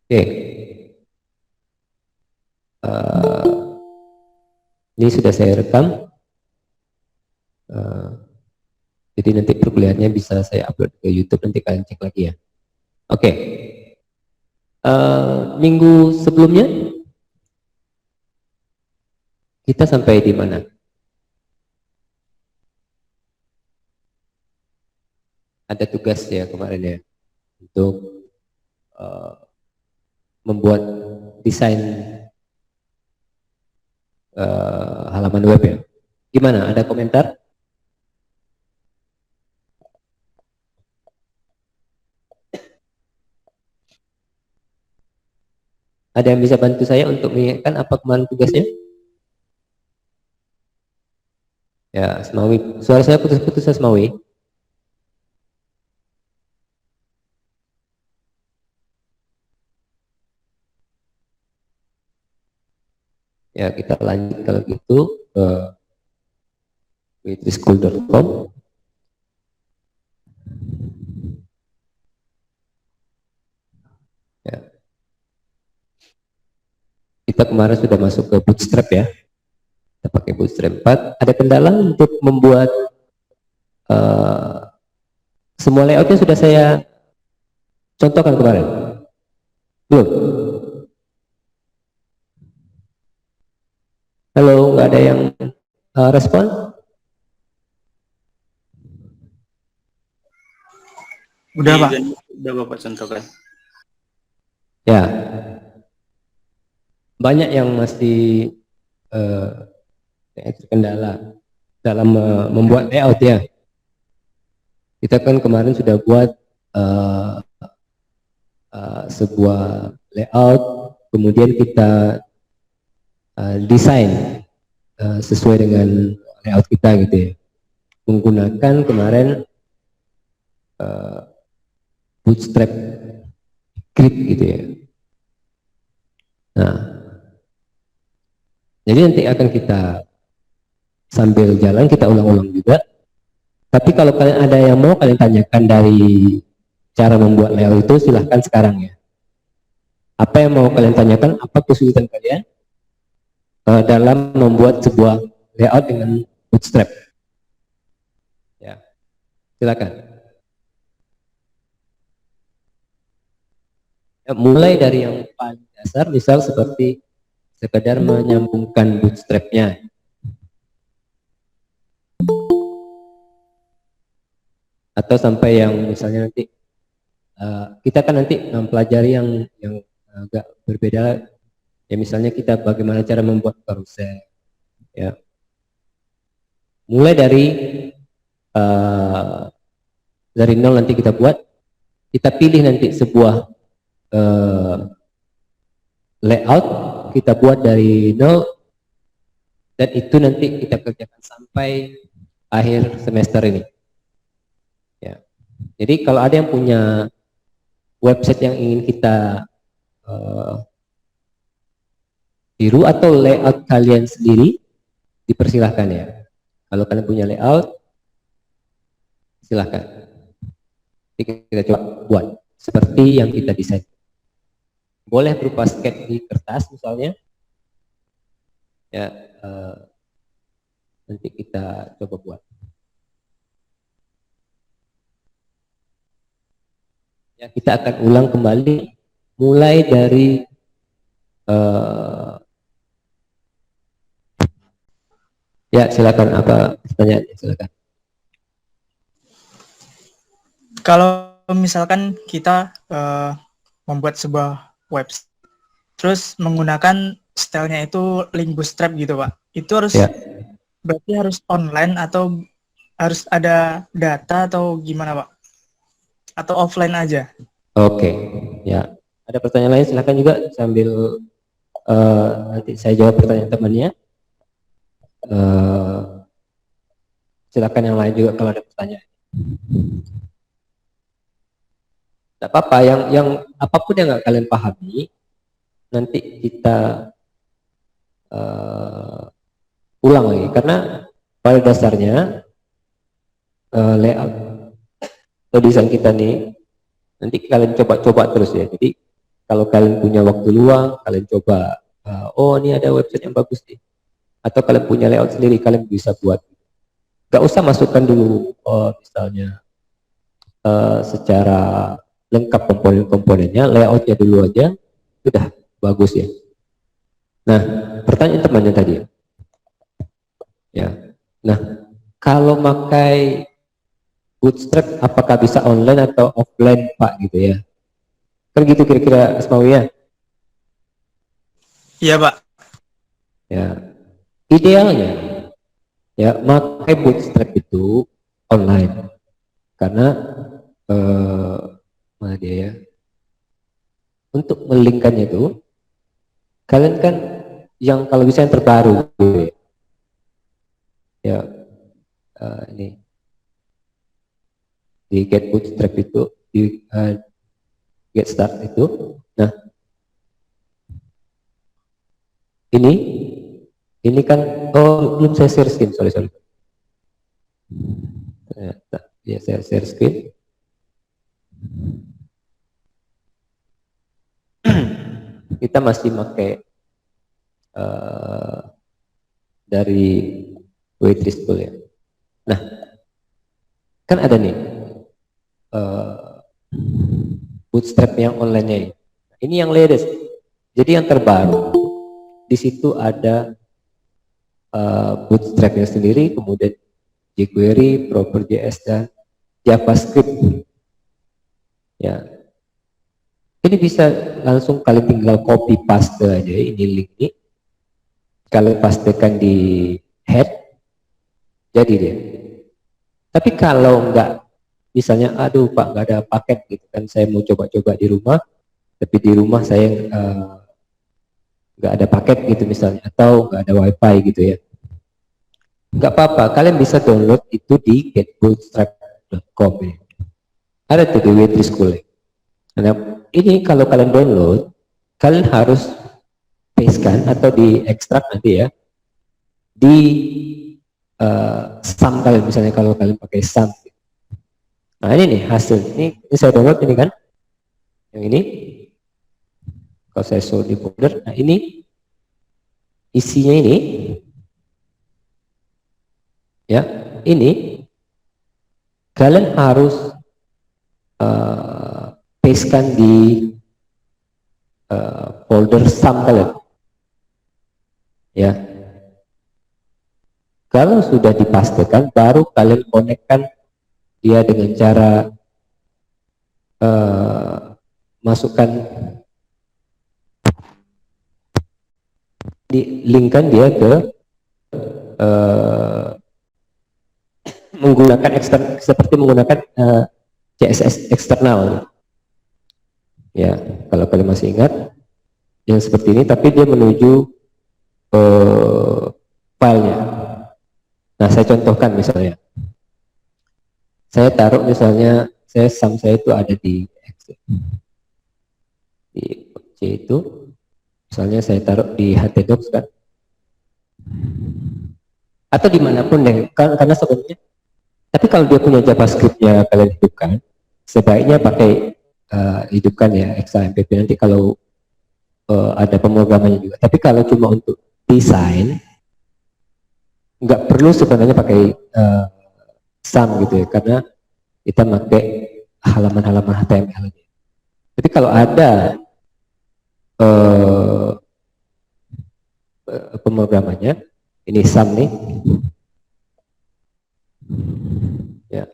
Oke, ini sudah saya rekam. Jadi nanti perkuliahannya bisa saya upload ke YouTube, nanti kalian cek lagi ya. Oke, minggu sebelumnya kita sampai di mana? Ada tugas ya kemarin ya untuk membuat desain halaman web ya. Gimana? Ada komentar? Ada yang bisa bantu saya untuk mengingatkan apa kemarin tugasnya? Ya, Asmawi. Suara saya putus-putus, Asmawi. Ya, kita lanjut kalau gitu ke witrischool.com. Ya. Kita kemarin sudah masuk ke Bootstrap ya. Kita pakai Bootstrap 4. Ada kendala untuk membuat semua layoutnya sudah saya contohkan kemarin? Belum? Halo, nggak ada yang respon? Udah, Pak. Udah Bapak contohkan. Ya. Banyak yang masih terkendala dalam membuat layout ya. Kita kan kemarin sudah buat sebuah layout, kemudian kita desain sesuai dengan layout kita gitu ya. Menggunakan kemarin Bootstrap script gitu ya. Nah, jadi nanti akan kita sambil jalan kita ulang-ulang juga. Tapi kalau kalian ada yang mau kalian tanyakan dari cara membuat layout itu, silahkan sekarang ya. Apa yang mau kalian tanyakan? Apa kesulitan kalian dalam membuat sebuah layout dengan Bootstrap? Ya, silakan. Ya, mulai dari yang paling dasar, misal seperti sekedar menyambungkan bootstrapnya. Atau sampai yang misalnya nanti kita kan nanti mempelajari yang agak berbeda ya, misalnya kita bagaimana cara membuat karusel ya. Mulai dari nol nanti kita buat, kita pilih nanti sebuah layout, kita buat dari nol, dan itu nanti kita kerjakan sampai akhir semester ini ya. Jadi kalau ada yang punya website yang ingin kita tiru atau layout kalian sendiri, dipersilahkan ya. Kalau kalian punya layout, silahkan kita coba buat seperti yang kita desain. Boleh berupa sketch di kertas misalnya ya, nanti kita coba buat ya. Kita akan ulang kembali mulai dari ya, silakan, apa pertanyaannya, silakan. Kalau misalkan kita membuat sebuah website, terus menggunakan stylenya itu link bootstrap gitu Pak, itu harus ya, berarti harus online atau harus ada data atau gimana Pak? Atau offline aja? Oke, ya. Ada pertanyaan lain, silakan juga sambil nanti saya jawab pertanyaan temannya. Silakan yang lain juga kalau ada pertanyaan. Tidak apa-apa, yang apapun yang nggak kalian pahami, nanti kita ulang lagi, karena pada dasarnya layout atau desain kita nih nanti kalian coba-coba terus ya. Jadi Kalau kalian punya waktu luang, kalian coba, oh ini ada website yang bagus nih. Atau kalian punya layout sendiri, kalian bisa buat. Gak usah masukkan dulu, misalnya secara lengkap komponen-komponennya, layoutnya dulu aja, sudah bagus ya. Nah, pertanyaan temannya tadi ya. Nah, kalau pakai Bootstrap, apakah bisa online atau offline, Pak, gitu ya? Kan gitu kira-kira, Asmawi ya? Iya, Pak. Ya, idealnya ya pakai Bootstrap itu online, karena mana dia ya? Untuk melingkannya itu, kalian kan yang kalau bisa yang terbaru, gitu ya. Ini di Get Bootstrap itu, di Get Start itu. Nah, ini kan, oh belum saya share screen, sorry. Ya, saya share screen. Kita masih pakai dari Waitress Tool ya. Nah, kan ada nih Bootstrap yang online-nya ini. Ini yang latest. Jadi yang terbaru. Di situ ada Bootstrap-nya sendiri, kemudian jQuery, Proper.js, dan JavaScript. Ya, ini bisa langsung kalian tinggal copy paste aja ini link ini, kalian pastekan di head, jadi dia. Tapi kalau enggak, misalnya aduh Pak nggak ada paket gitu kan, saya mau coba-coba di rumah, tapi di rumah saya nggak ada paket gitu misalnya, atau nggak ada wifi gitu ya, nggak apa-apa, kalian bisa download itu di getbootstrap.com ya. Ada tuh di Waitress School. Nah, ini kalau kalian download, kalian harus pastekan atau diekstrak nanti ya di SAM kalian, misalnya kalau kalian pakai SAM. Nah ini nih hasil, ini saya download ini kan, yang ini, kalau saya show di folder, nah ini isinya ini, ya ini kalian harus pastekan di folder SAM kalian, ya. Kalau sudah dipastekan, baru kalian konekkan dia dengan cara masukkan, di-linkkan dia ke menggunakan seperti menggunakan CSS eksternal ya. Kalau kalian masih ingat yang seperti ini, tapi dia menuju filenya. Nah, saya contohkan misalnya, saya taruh misalnya, SAM saya itu ada di C itu, misalnya saya taruh di htdocs kan, atau dimanapun deh, karena sebenarnya. Tapi kalau dia punya JavaScript-nya kalian hidupkan, sebaiknya pakai hidupkan ya XAMPP nanti kalau ada pemrogramannya juga. Tapi kalau cuma untuk desain, nggak perlu sebenarnya pakai SAM gitu ya, karena kita pakai halaman-halaman HTML. Jadi kalau ada pemrogramannya, ini SAM nih, ya.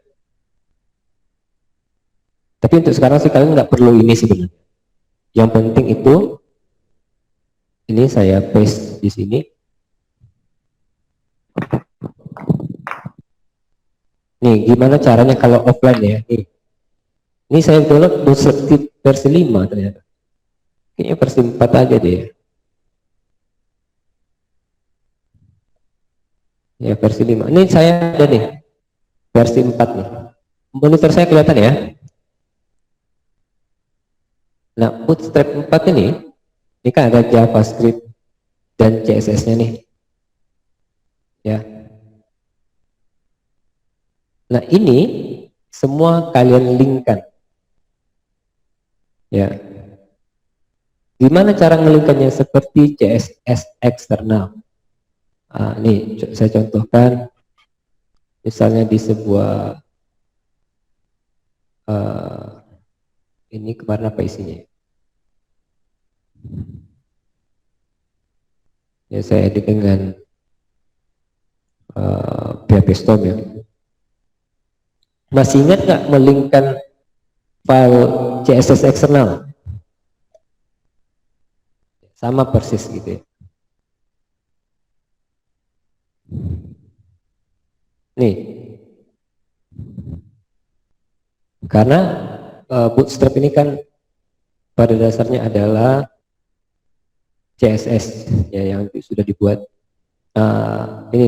Tapi untuk sekarang sih kalian nggak perlu ini sebenarnya. Yang penting itu, ini saya paste di sini. Nih, gimana caranya kalau offline ya? Ini saya download versi 5 ternyata. Kayaknya versi 4 aja deh. Ya, versi 5. Ini saya ada nih, versi 4 nih. Monitor saya kelihatan ya? Nah, Bootstrap 4 ini kan ada JavaScript dan CSS-nya nih. Ya. Nah, ini semua kalian linkkan. Ya. Gimana cara ngelinkannya seperti CSS eksternal? Ini saya contohkan, misalnya di sebuah ini kemarin apa isinya? Ya saya edit dengan PHP Storm ya. Masih ingat nggak melinkkan file CSS eksternal? Sama persis gitu ya. Nih, karena Bootstrap ini kan pada dasarnya adalah CSS ya yang sudah dibuat. Ini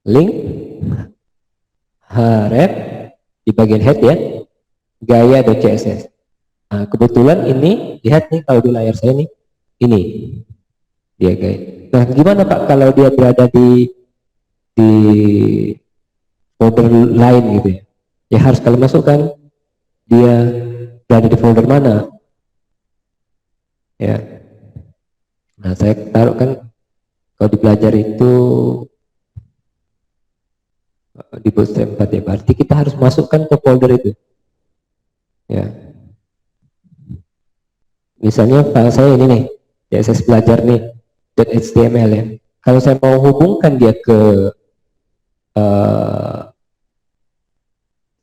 link href di bagian head ya, gaya.css. Kebetulan ini lihat nih kalau di layar saya nih, ini dia gaya. Nah gimana Pak kalau dia berada di folder lain gitu ya? Ya harus kalian masukkan dia berada di folder mana ya. Nah saya taruh kan kalau di belajar itu di Bootstrap 4 ya, berarti kita harus masukkan ke folder itu ya. Misalnya file saya ini nih, CSS belajar nih .html ya. Kalau saya mau hubungkan dia ke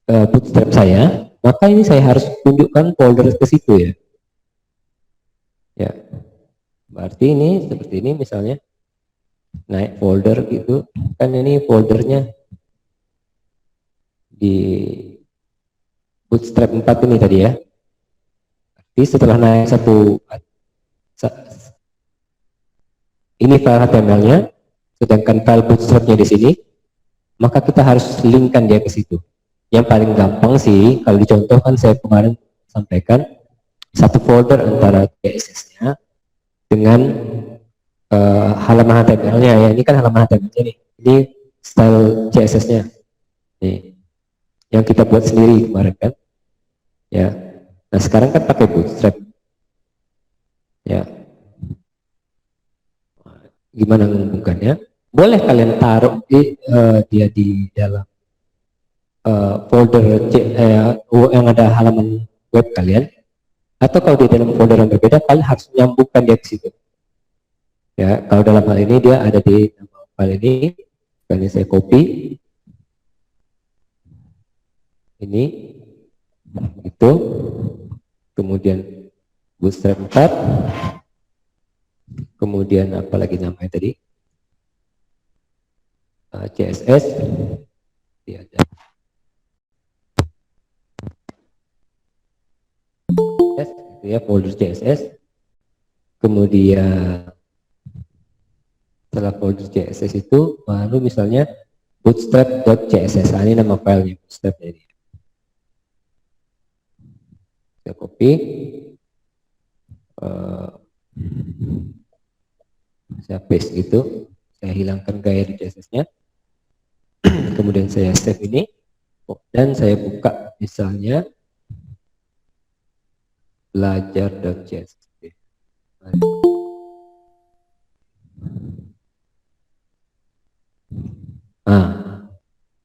Bootstrap saya, maka ini saya harus tunjukkan folder ke situ ya. Ya, berarti ini seperti ini misalnya naik folder gitu, kan ini foldernya di Bootstrap 4 ini tadi ya. Jadi setelah naik ini file HTML-nya, sedangkan file Bootstrap-nya di sini, maka kita harus linkkan dia ke situ. Yang paling gampang sih kalau dicontohkan saya kemarin sampaikan satu folder antara CSS-nya dengan halaman HTML-nya ya. Ini kan halaman HTML-nya nih. Ini style CSS-nya. Nih. Yang kita buat sendiri kemarin kan. Ya. Nah, sekarang kan pakai Bootstrap. Ya. Gimana menghubungkannya? Boleh kalian taruh dia di dalam folder yang ada halaman web kalian, atau kalau di dalam folder yang berbeda kalian harus menyambungkan dia ke situ ya. Kalau dalam hal ini dia ada di file ini saya copy ini itu, kemudian Bootstrap 4, kemudian apalagi namanya tadi CSS dia ada gitu ya, folder CSS, kemudian setelah folder CSS itu baru misalnya bootstrap.css. Ini nama filenya bootstrap ini. Saya copy, saya paste itu, saya hilangkan gaya di CSS-nya, kemudian saya save ini dan saya buka misalnya belajar.css.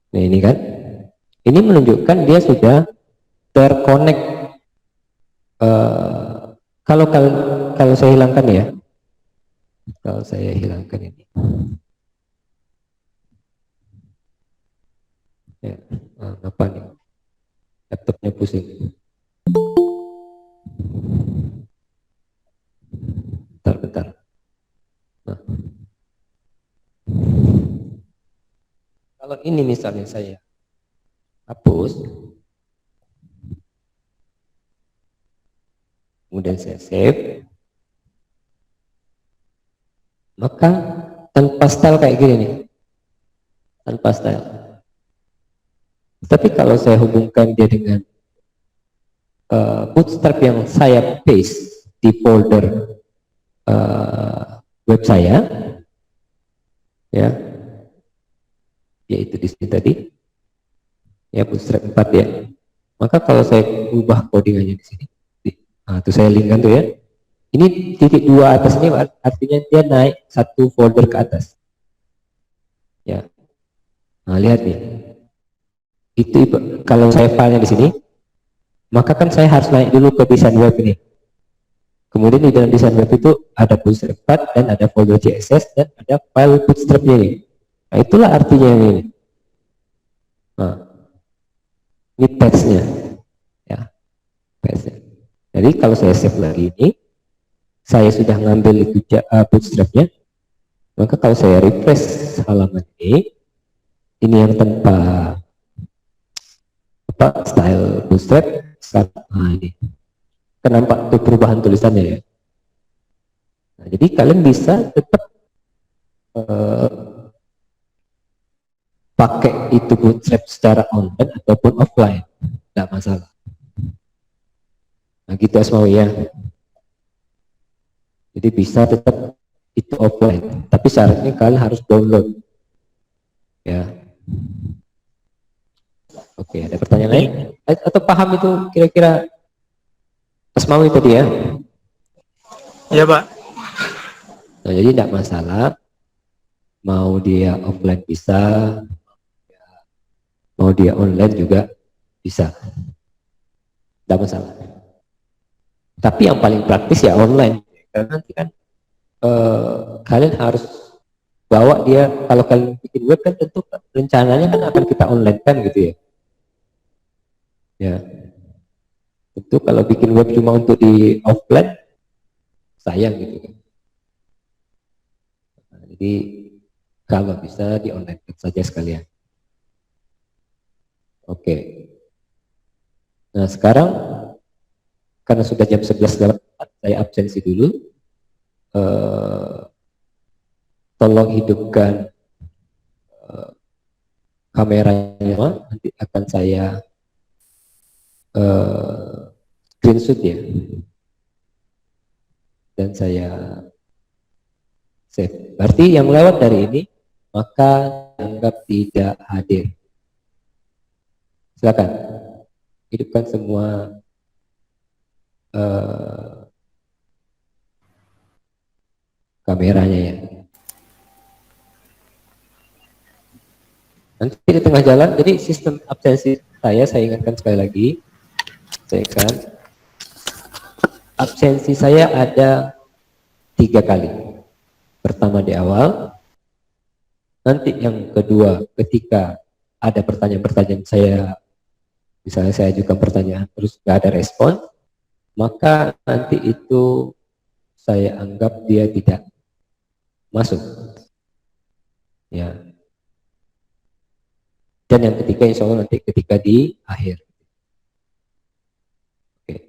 Nah ini kan, ini menunjukkan dia sudah terkonek. Kalau saya hilangkan ya, kalau saya hilangkan ini ya, apa nih, laptopnya pusing, bentar. Nah, kalau ini misalnya saya hapus, kemudian saya save, maka tanpa style kayak gini nih, tanpa style. Tapi kalau saya hubungkan dia dengan Bootstrap yang saya paste di folder web saya, ya, yaitu di sini tadi, ya Bootstrap 4 ya. Maka kalau saya ubah codingannya di sini, Nah, itu saya linkkan tuh ya. Ini titik dua atas ini artinya dia naik satu folder ke atas. Ya. Nah, lihat nih. Itu kalau saya filenya di sini, maka kan saya harus naik dulu ke desain web ini. Kemudian di dalam desain web itu ada bootstrap path dan ada folder CSS dan ada file bootstrapnya ini. Nah, itulah artinya ini. Nah, ini patch-nya. Ya, patch-nya. Jadi kalau saya save lagi ini, saya sudah ngambil itu bootstrapnya, maka kalau saya refresh halaman ini yang tanpa style bootstrap, nah ini kan nampak tuh perubahan tulisannya ya. Nah, jadi kalian bisa tetap pakai itu bootstrap secara online ataupun offline, tidak masalah. Nah gitu Asmawi ya. Jadi bisa tetap itu offline, tapi syaratnya kalian harus download ya. Oke, ada pertanyaan lain atau paham itu kira-kira Asmawi tadi ya? Ya Pak. Nah, jadi tidak masalah, mau dia offline bisa, mau dia online juga bisa, tidak masalah. Tapi yang paling praktis ya online, karena nanti kan kalian harus bawa dia, kalau kalian bikin web kan tentu rencananya kan akan kita online kan gitu ya. Ya, tentu kalau bikin web cuma untuk di offline, sayang gitu kan. Nah, jadi kalau bisa di online saja sekalian. Oke. Nah sekarang karena sudah jam 11 saya absensi dulu. Tolong hidupkan kameranya, nanti akan saya screenshot ya, dan saya save. Berarti yang lewat dari ini maka anggap tidak hadir. Silakan hidupkan semua kameranya ya. Nanti di tengah jalan, jadi sistem absensi saya ingatkan sekali lagi, saya kan absensi saya ada 3 kali. Pertama di awal, nanti yang kedua ketika ada pertanyaan-pertanyaan saya, misalnya saya ajukan pertanyaan terus nggak ada respon, maka nanti itu saya anggap dia tidak masuk ya. Dan yang ketiga insya Allah nanti ketika di akhir. Oke.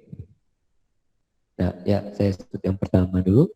Nah ya, saya sebut yang pertama dulu.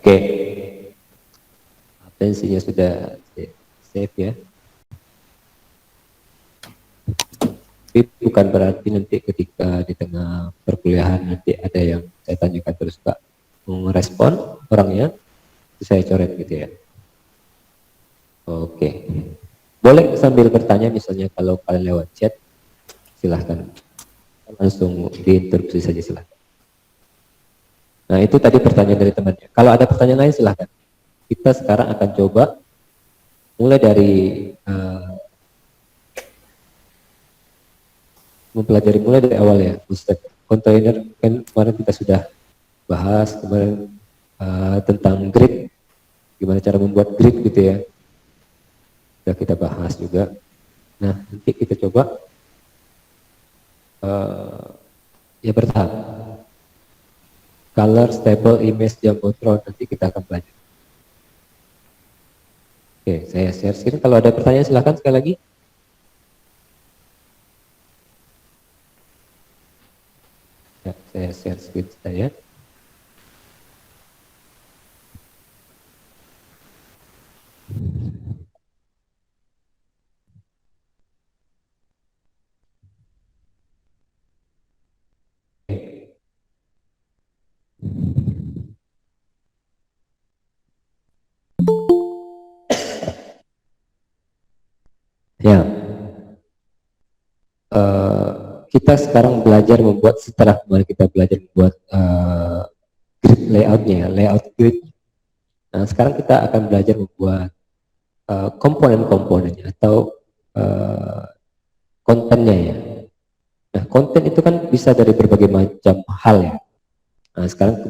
Oke, atensinya sudah save ya. Tapi bukan berarti nanti ketika di tengah perkuliahan nanti ada yang saya tanyakan terus Pak merespon orangnya, saya coret gitu ya. Oke, boleh sambil bertanya misalnya kalau kalian lewat chat, silahkan langsung diinterupsi saja silahkan. Nah itu tadi pertanyaan dari temannya. Kalau ada pertanyaan lain silahkan. Kita sekarang akan coba mulai dari mempelajari mulai dari awal ya, Ustaz. Kontainer kan kemarin kita sudah bahas kemarin tentang grid, gimana cara membuat grid gitu ya. Sudah kita bahas juga. Nah nanti kita coba ya bertahap. Color, stable, image, jumbotron nanti kita akan belajar. Oke, saya share screen. Kalau ada pertanyaan silahkan sekali lagi. Ya, saya share screen saya. Ya, kita sekarang belajar membuat setelah kemarin kita belajar membuat grid layoutnya, layout grid. Nah, sekarang kita akan belajar membuat komponen-komponennya atau kontennya ya. Nah, konten itu kan bisa dari berbagai macam hal ya. Nah, sekarang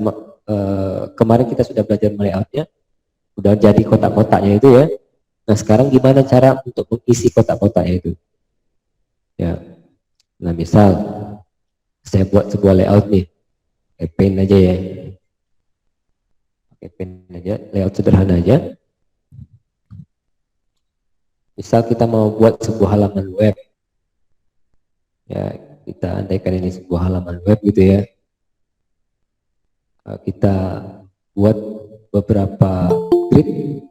kemarin kita sudah belajar layoutnya, udah jadi kotak-kotaknya itu ya. Nah, sekarang gimana cara untuk mengisi kotak-kotaknya itu? Ya, nah misal saya buat sebuah layout nih, pen aja ya, pakai pen aja, layout sederhana aja. Misal kita mau buat sebuah halaman web, ya kita andaikan ini sebuah halaman web gitu ya. Kita buat beberapa grid,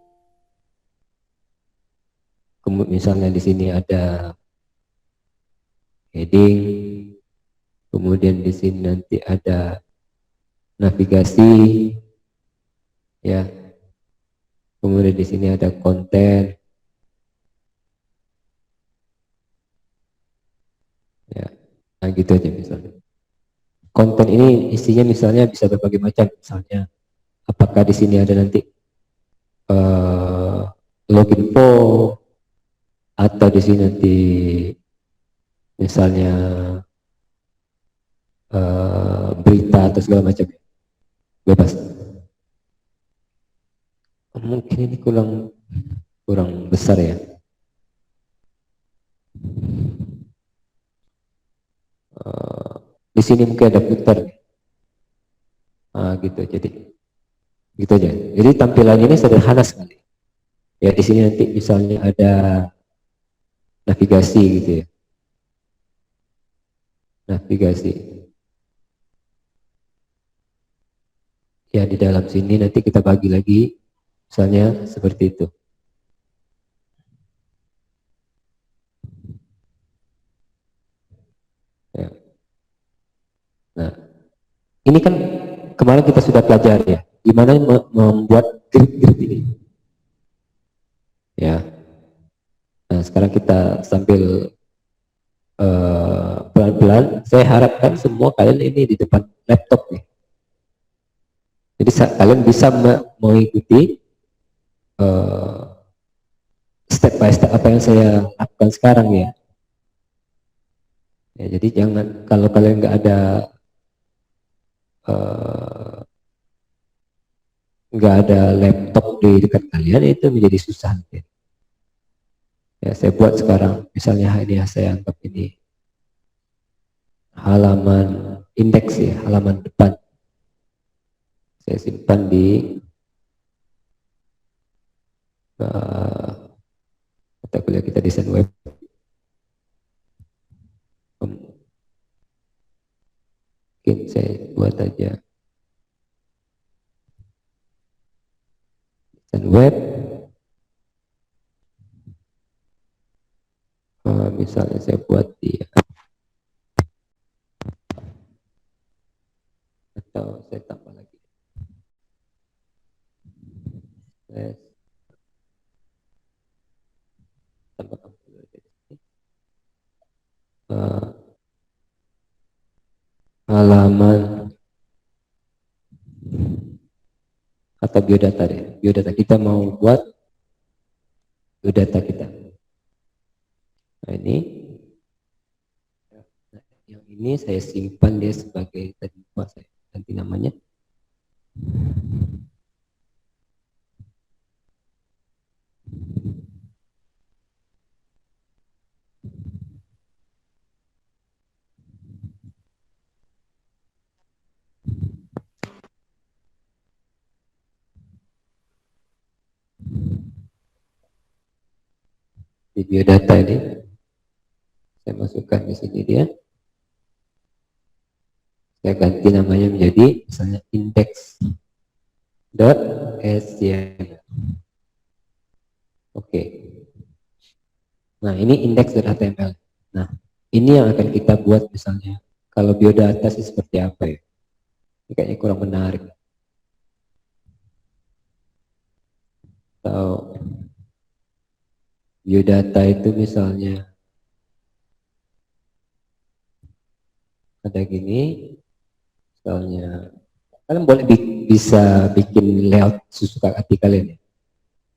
misalnya di sini ada heading, kemudian di sini nanti ada navigasi, ya, kemudian di sini ada konten, ya, nah gitu aja misalnya. Konten ini isinya misalnya bisa berbagai macam, misalnya apakah di sini ada nanti login form, atau di sini nanti misalnya berita atau segala macam, bebas. Mungkin ini kurang besar ya. Di sini mungkin ada putar, gitu. Jadi gitu aja. Jadi tampilannya ini sederhana sekali. Ya di sini nanti misalnya ada navigasi gitu ya. Navigasi. Ya di dalam sini nanti kita bagi lagi, misalnya seperti itu. Ya. Nah, ini kan kemarin kita sudah pelajari ya, gimana membuat grid-grid ini. Ya. Nah, sekarang kita sambil pelan-pelan, saya harapkan semua kalian ini di depan laptop nih. Jadi kalian bisa mengikuti step by step apa yang saya lakukan sekarang ya. Ya jadi jangan, kalau kalian nggak ada laptop di dekat kalian, itu menjadi susah. Ya saya buat sekarang, misalnya ini saya anggap ini halaman indeks ya, halaman depan. Saya simpan di mata kuliah kita desain web. Mungkin saya buat aja dan web. Misalnya saya buat dia, atau saya tambah lagi. Saya tambahkan dulu dari sini. Halaman atau biodata deh. Biodata kita mau buat biodata kita. Nah ini, yang ini saya simpan dia sebagai tadi lupa saya ganti namanya. Di biodata ini saya masukkan di sini dia. Saya ganti namanya menjadi misalnya index.html. Oke. Nah, ini index.html. Nah, ini yang akan kita buat misalnya. Kalau biodata sih seperti apa ya? Ini kayaknya kurang menarik. Atau biodata itu misalnya ada gini, misalnya kalian boleh bisa bikin layout sesuka hati kalian ya.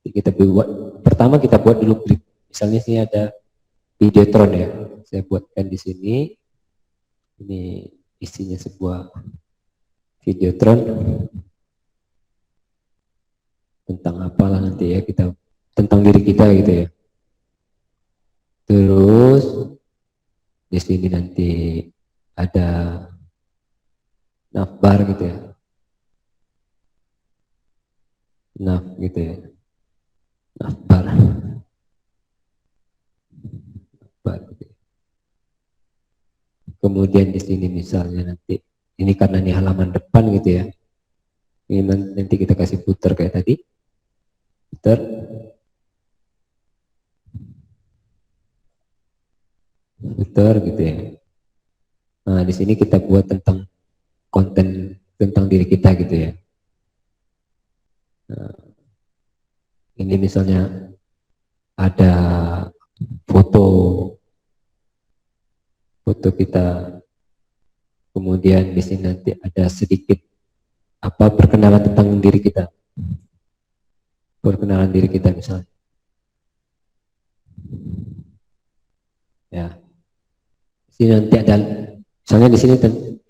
Jadi kita buat, pertama kita buat dulu klip. Misalnya sini ada Videotron ya, saya buatkan di sini. Ini isinya sebuah Videotron tentang apalah nanti ya, kita tentang diri kita gitu ya. Terus di sini nanti ada navbar gitu ya, nav gitu ya, navbar gitu ya. Kemudian di sini misalnya nanti ini karena ini halaman depan gitu ya, ini nanti kita kasih footer kayak tadi, footer gitu ya. Nah di sini kita buat tentang konten tentang diri kita gitu ya. Nah, ini misalnya ada foto kita, kemudian di sini nanti ada sedikit apa perkenalan tentang diri kita, perkenalan diri kita misalnya. Ya, di sini nanti ada misalnya di sini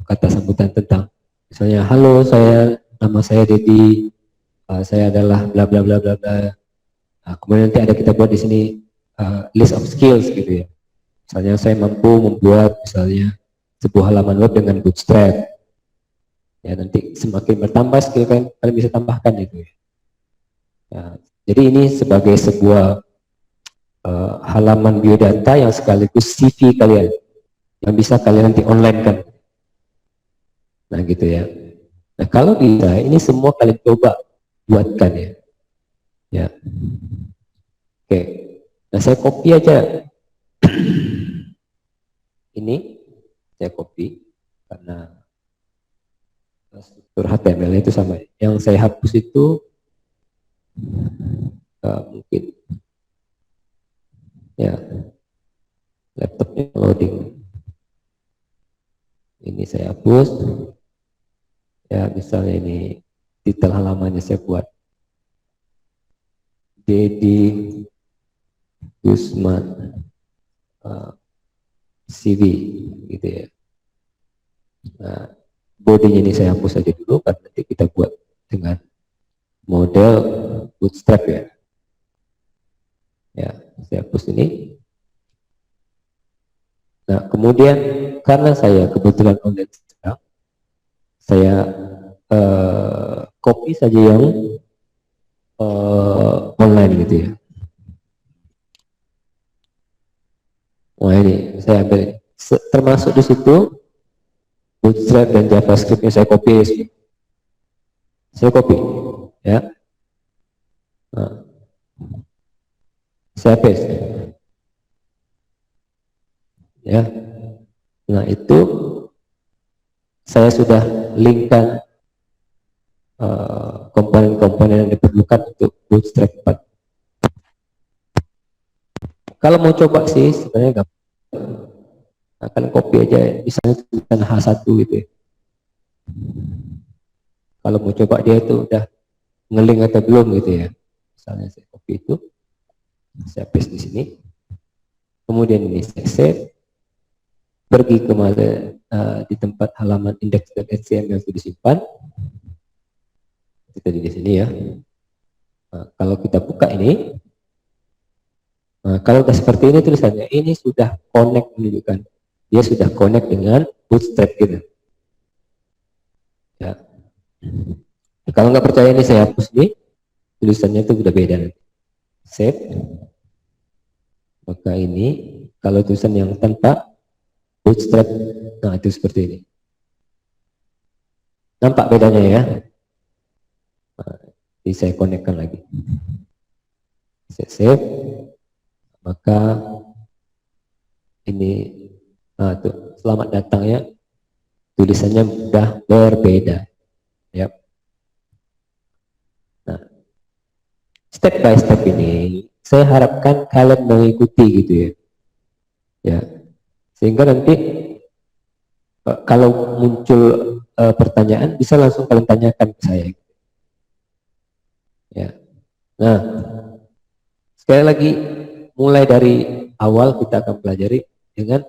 kata sambutan tentang misalnya halo nama saya Dedi, saya adalah bla bla bla bla bla. Nah, kemudian nanti ada kita buat di sini list of skills gitu ya. Misalnya saya mampu membuat misalnya sebuah halaman web dengan Bootstrap. Ya nanti semakin bertambah skill kalian bisa tambahkan itu ya. Ya, jadi ini sebagai sebuah halaman biodata yang sekaligus CV kalian yang bisa kalian nanti online kan. Nah gitu ya. Nah kalau bisa ini semua kalian coba buatkan ya. Ya. Oke. Nah saya copy aja. Ini saya copy karena struktur HTML itu sama. Yang saya hapus itu mungkin ya laptopnya loading. Ini saya hapus. Ya misalnya ini titel halamannya saya buat Dedi Gusman CV gitu ya. Nah, bodinya ini saya hapus saja dulu kan nanti kita buat dengan model Bootstrap ya. Ya, saya hapus ini. Nah, kemudian karena saya kebetulan online sekarang, saya copy saja yang online gitu ya. Wah ini saya ambil termasuk di situ Bootstrap dan JavaScript-nya saya copy ya. Nah, saya paste. Ya. Nah, itu saya sudah linkkan komponen-komponen yang diperlukan untuk Bootstrap 4. Kalau mau coba sih sebenarnya gampang. Akan copy aja misalnya tulisan H1 gitu ya. Kalau mau coba dia itu udah ngelink atau belum gitu ya. Misalnya saya copy itu, saya paste di sini. Kemudian ini saya save, pergi ke di tempat halaman index.html itu disimpan. Kita di sini ya. Nah, kalau kita buka ini, nah, kalau udah seperti ini tulisannya, ini sudah connect menunjukkan dia sudah connect dengan Bootstrap gitu. Ya. Kalau nggak percaya ini saya hapus nih, tulisannya itu udah beda nanti. Save. Maka ini kalau tulisan yang tanpa Bootstrap, nah itu seperti ini. Nampak bedanya ya? Nah, jadi saya konekkan lagi. Saya save. Maka ini, nah tuh, selamat datang ya. Tulisannya sudah berbeda. Yap. Nah, step by step ini saya harapkan kalian mengikuti gitu ya. Ya. Sehingga nanti kalau muncul pertanyaan bisa langsung kalian tanyakan ke saya. Ya. Nah, sekali lagi mulai dari awal kita akan pelajari dengan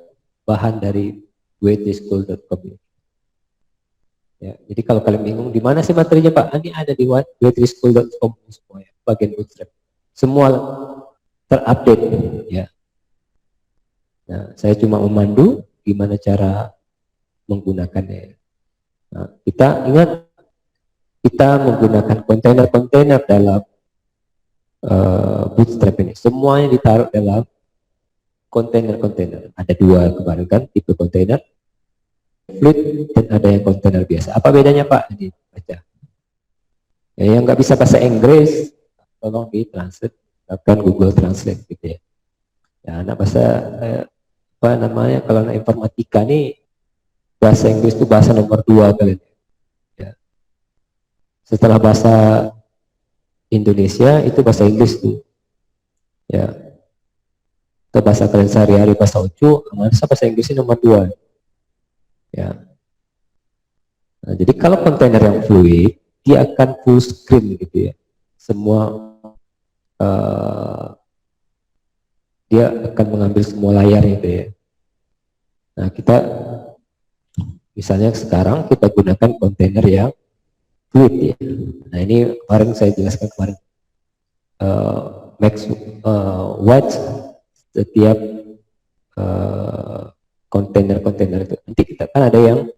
bahan dari waitresschool.com. Ya, jadi kalau kalian bingung di mana sih materinya Pak? Ini ada di waitresschool.com semua ya, bagian Bootstrap. Semua terupdate ya. Nah, saya cuma memandu gimana cara menggunakannya. Nah, kita ingat kita menggunakan kontainer-kontainer dalam Bootstrap ini. Semuanya ditaruh dalam kontainer-kontainer. Ada dua kemarin kan, tipe kontainer fluid dan ada yang kontainer biasa. Apa bedanya Pak? Jadi baca. Ya, yang nggak bisa bahasa Inggris, tolong ditranslate, gunakan Google Translate gitu ya. Ya, anak bahasa apa namanya, kalau anak informatika nih bahasa Inggris itu bahasa nomor 2 kalian. Ya. Setelah bahasa Indonesia itu bahasa Inggris tuh. Ya. Atau bahasa kalian sehari-hari bahasa Ucu, bahasa Inggrisnya nomor 2. Ya. Nah, jadi kalau kontainer yang fluid, dia akan full screen gitu ya. Semua dia akan mengambil semua layar itu ya. Nah, kita misalnya sekarang kita gunakan kontainer yang fluid ya. Nah, ini kemarin saya jelaskan kemarin. Watch setiap kontainer-kontainer itu. Nanti kita kan ada yang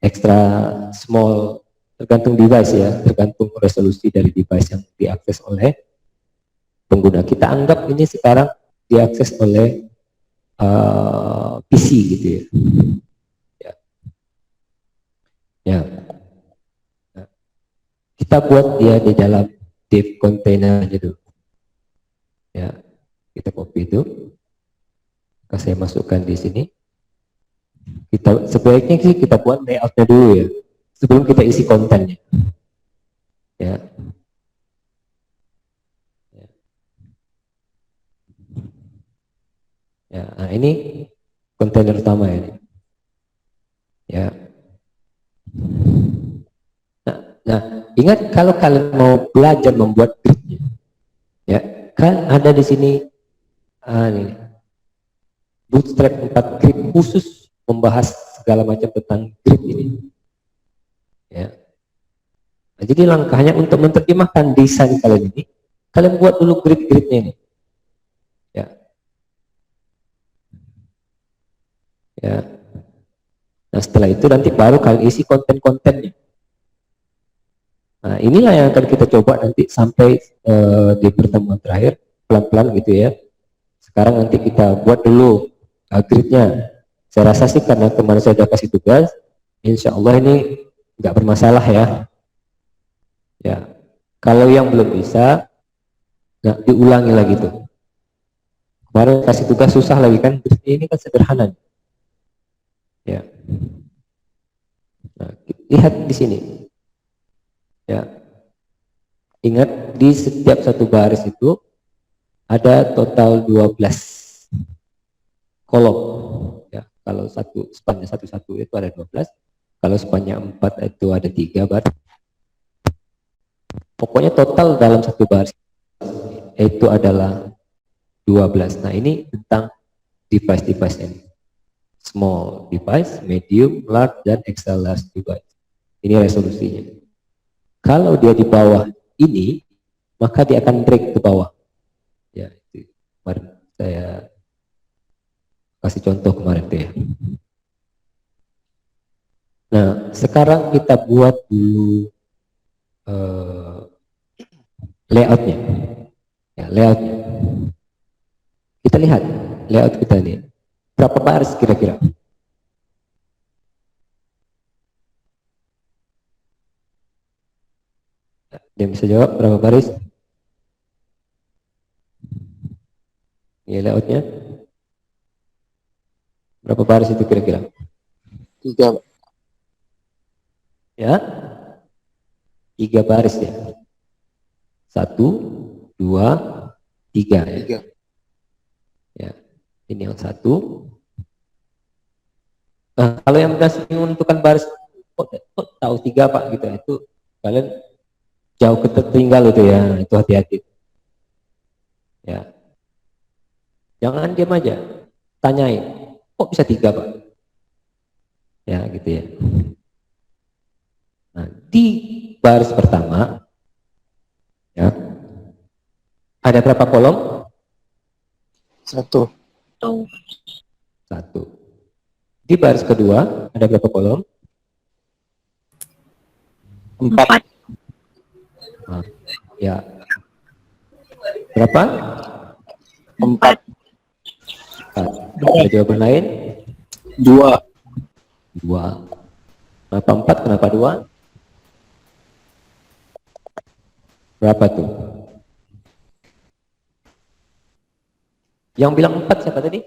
extra small, tergantung device ya, tergantung resolusi dari device yang diakses oleh pengguna. Kita anggap ini sekarang diakses oleh PC gitu ya. Ya. Nah, kita buat dia di dalam div container gitu. Ya, kita copy itu. Saya masukkan di sini. Kita sebaiknya sih kita buat layoutnya dulu ya, sebelum kita isi kontennya. Ya. Ya, nah ini kontainer utama ini. Ya. Nah, ingat kalau kalian mau belajar membuat gridnya, ya, kan ada di sini nih, Bootstrap 4 grid khusus membahas segala macam tentang grid ini. Ya. Nah, jadi langkahnya untuk menerjemahkan desain kalian ini, kalian buat dulu grid-gridnya ini. Ya. Ya. Nah, setelah itu nanti baru kalian isi konten-kontennya. Nah, inilah yang akan kita coba nanti sampai di pertemuan terakhir, pelan-pelan gitu ya. Sekarang nanti kita buat dulu gridnya. Saya rasa sih karena kemarin saya sudah kasih tugas, insya Allah ini nggak bermasalah ya. Ya, kalau yang belum bisa, Nah, diulangi lagi tuh. Kemarin kasih tugas susah lagi kan, terus ini kan sederhana. Ya. Nah, lihat di sini. Ya. Ingat di setiap satu baris itu ada total 12 kolom. Ya, kalau spannya satu-satu itu ada 12. Kalau spannya 4 itu ada 3 baris. Pokoknya total dalam satu baris itu adalah 12. Nah, ini tentang device-device ini. Small device, medium, large, dan extra large device. Ini resolusinya. Kalau dia di bawah ini, maka dia akan drag ke bawah. Ya, itu kemarin saya kasih contoh kemarin tuh ya. Nah, sekarang kita buat dulu layoutnya. Ya, layoutnya. Kita lihat layout kita ini. Berapa baris kira-kira? Dia bisa jawab berapa baris? Ya, layoutnya. Berapa baris itu kira-kira? 3. Ya, 3 baris ya. 1, 2, 3 ya. 3. Ya, ini yang 1. Nah, kalau yang sudah sering menentukan baris, kok tahu 3 Pak gitu, itu kalian jauh ketertinggal itu ya, itu hati-hati. Ya, jangan diam aja, tanyain, kok bisa 3 Pak? Ya, gitu ya. Nah, di baris pertama, ya, ada berapa kolom? 1. 1. Di baris kedua, ada berapa kolom? 4. Nah, ya. Berapa? 4. Ada jawaban lain? 2. 2. Kenapa 4? Kenapa 2? Berapa tuh? Yang bilang 4 siapa tadi?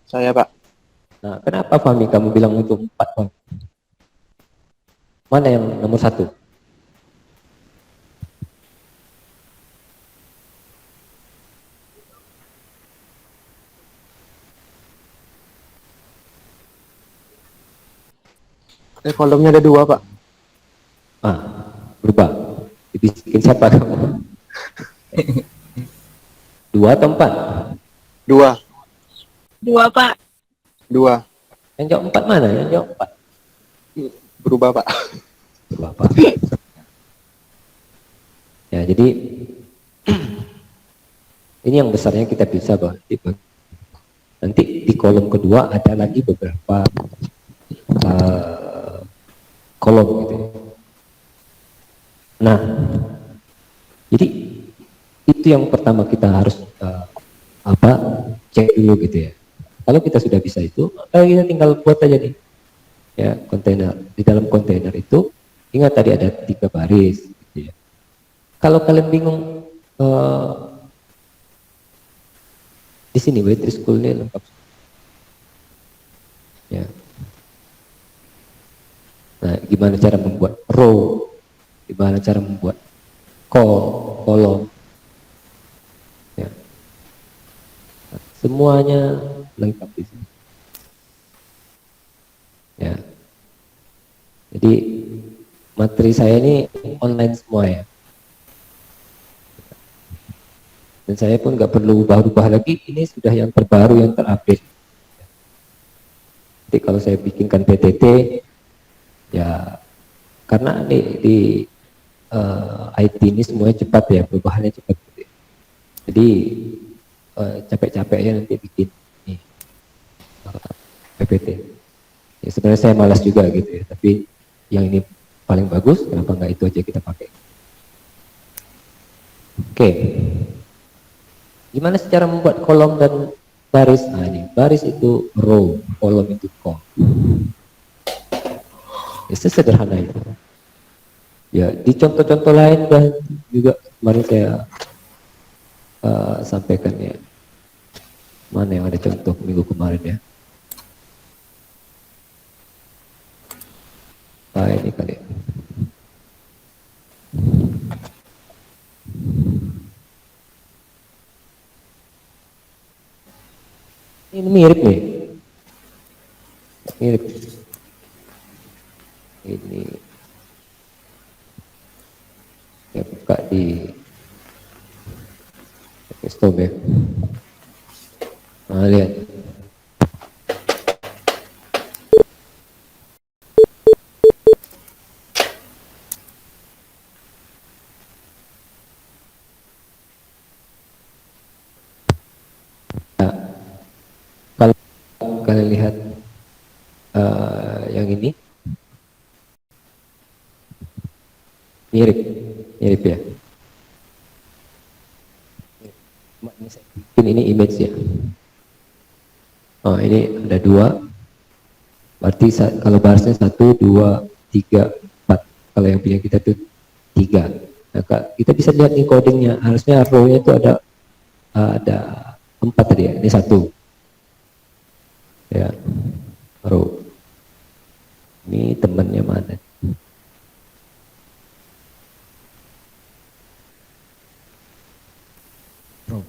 Saya, Pak. Nah, kenapa Fahmi kamu bilang itu 4? Fahmi? Mana yang nomor 1? Kolomnya ada 2, Pak. Ah, berubah. Dibisikin siapa kamu? 2 atau 4? 2. 2, Pak. 2. Yang jawab 4 mana? Yang jawab 4? Berubah, Pak. Berubah, Pak. Ya, jadi ini yang besarnya kita bisa bahwa nanti di kolom kedua ada lagi beberapa kolom gitu. Nah, jadi itu yang pertama kita harus cek dulu gitu ya. Kalau kita sudah bisa itu, kita tinggal buat aja nih, ya, kontainer. Di dalam kontainer itu, ingat tadi ada 3 baris. Gitu ya. Kalau kalian bingung, di sini Waitree School ini lengkap. Ya. Nah, gimana cara membuat row, gimana cara membuat kolom, ya. Nah, semuanya lengkap di sini. Ya. Jadi materi saya ini online semua ya. Dan saya pun nggak perlu ubah-ubah lagi, ini sudah yang terbaru, yang terupdate. Jadi kalau saya bikinkan PTT, ya karena di IT ini semuanya cepat ya, perubahannya cepat. Jadi capek-capeknya nanti bikin nih, PPT. Ya, sebenarnya saya malas juga gitu ya, tapi yang ini paling bagus, kenapa nggak itu aja kita pakai. Oke. Gimana cara membuat kolom dan baris? Nah, ini baris itu row, kolom itu column. Ya, sederhana itu. Ya, di contoh-contoh lain dan juga kemarin saya sampaikan ya. Mana yang ada contoh minggu kemarin ya? Nah, ini kali. Ini mirip nih. Mirip. Ini ya buka di stop ya. Nah, lihat. Nah, kalau kalian lihat yang ini mirip, mirip ya. Ini saya bikin ini image ya. Oh, ini ada dua. Berarti kalau barisnya 1, 2, 3, 4. Kalau yang punya kita tuh 3. Nah, kita bisa lihat encodingnya. Harusnya row-nya itu ada 4 tadi ya. Ini 1. Ya, row. Ini temannya mana? Row.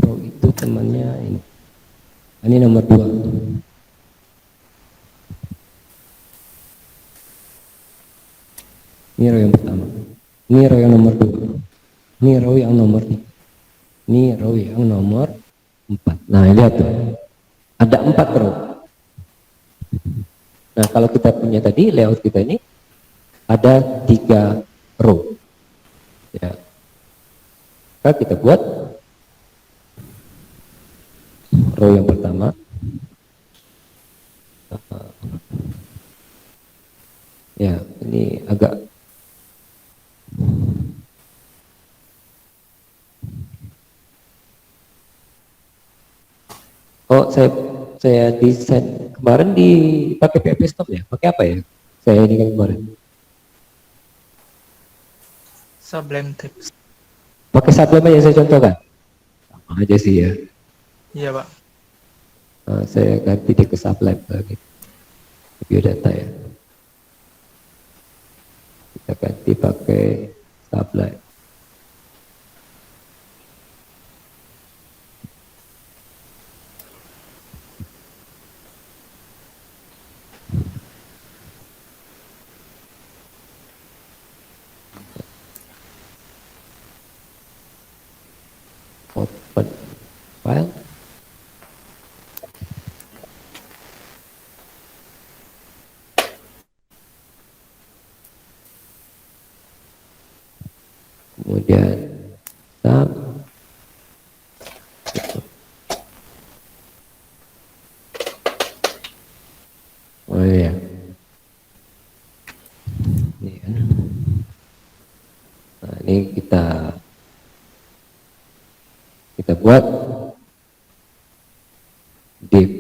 Row itu temannya ini. Ini nomor 2. Ini row yang pertama. Ini row yang nomor 2. Ini row yang nomor 3. Ini row yang nomor 4. Nah, lihat tuh. Ada 4 row. Nah, kalau kita punya tadi layout kita ini ada 3 row. Ya. Maka kita buat row yang pertama. Ya, ini agak saya desain kemarin pakai PHP Storm ya. Pakai apa ya? Saya ini kan kemarin. Sublime Text. Pakai Sublime aja saya contohkan. Sama aja sih ya. Iya, Pak. Nah, saya ganti dia ke Sublime lagi. Biodata ya. Kita ganti pakai Sublime. Open file. Kemudian tab. Oh iya. Ini kan. Nah, ini kita buat div.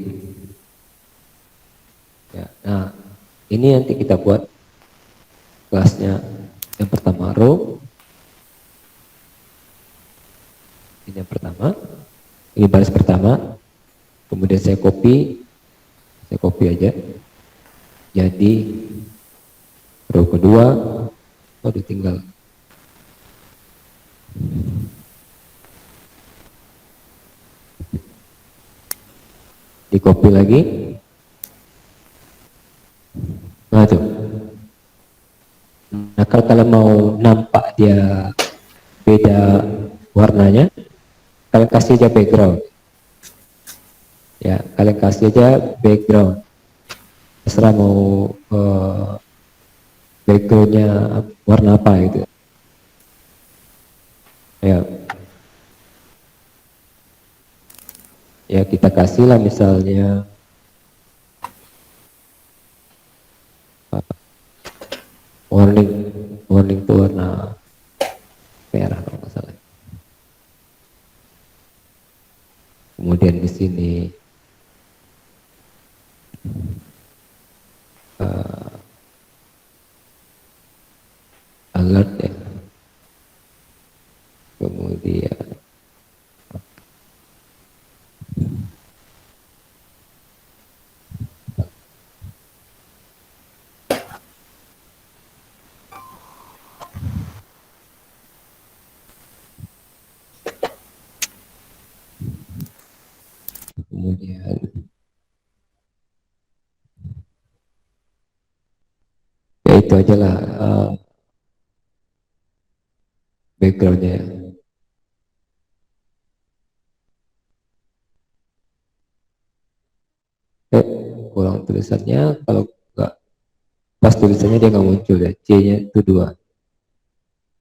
Ya, nah, ini nanti kita buat kelasnya yang pertama row. Ini yang pertama. Ini baris pertama. Kemudian saya copy aja. Jadi row kedua, tinggal di copy lagi. Nah tuh. Nah, kalau kalian mau nampak dia beda warnanya, kalian kasih aja background. Ya, kalian kasih aja background. Terserah mau backgroundnya warna apa gitu. Ya kita kasih lah misalnya warning itu warna merah kalau nggak salah. Kemudian di sini alert ya. kemudian ya itu aja lah backgroundnya. Ulang tulisannya, kalau nggak pas tulisannya dia nggak muncul ya, C-nya itu 2.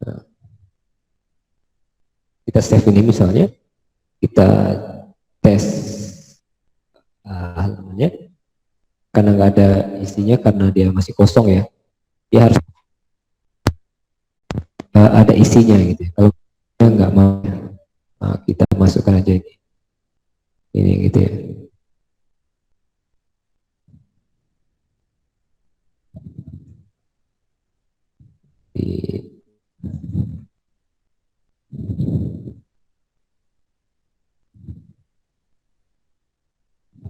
Nah, kita save ini misalnya, kita tes halamannya, karena nggak ada isinya, karena dia masih kosong ya, dia harus ada isinya gitu ya. Kalau dia nggak mau, nah, kita masukkan aja ini gitu ya.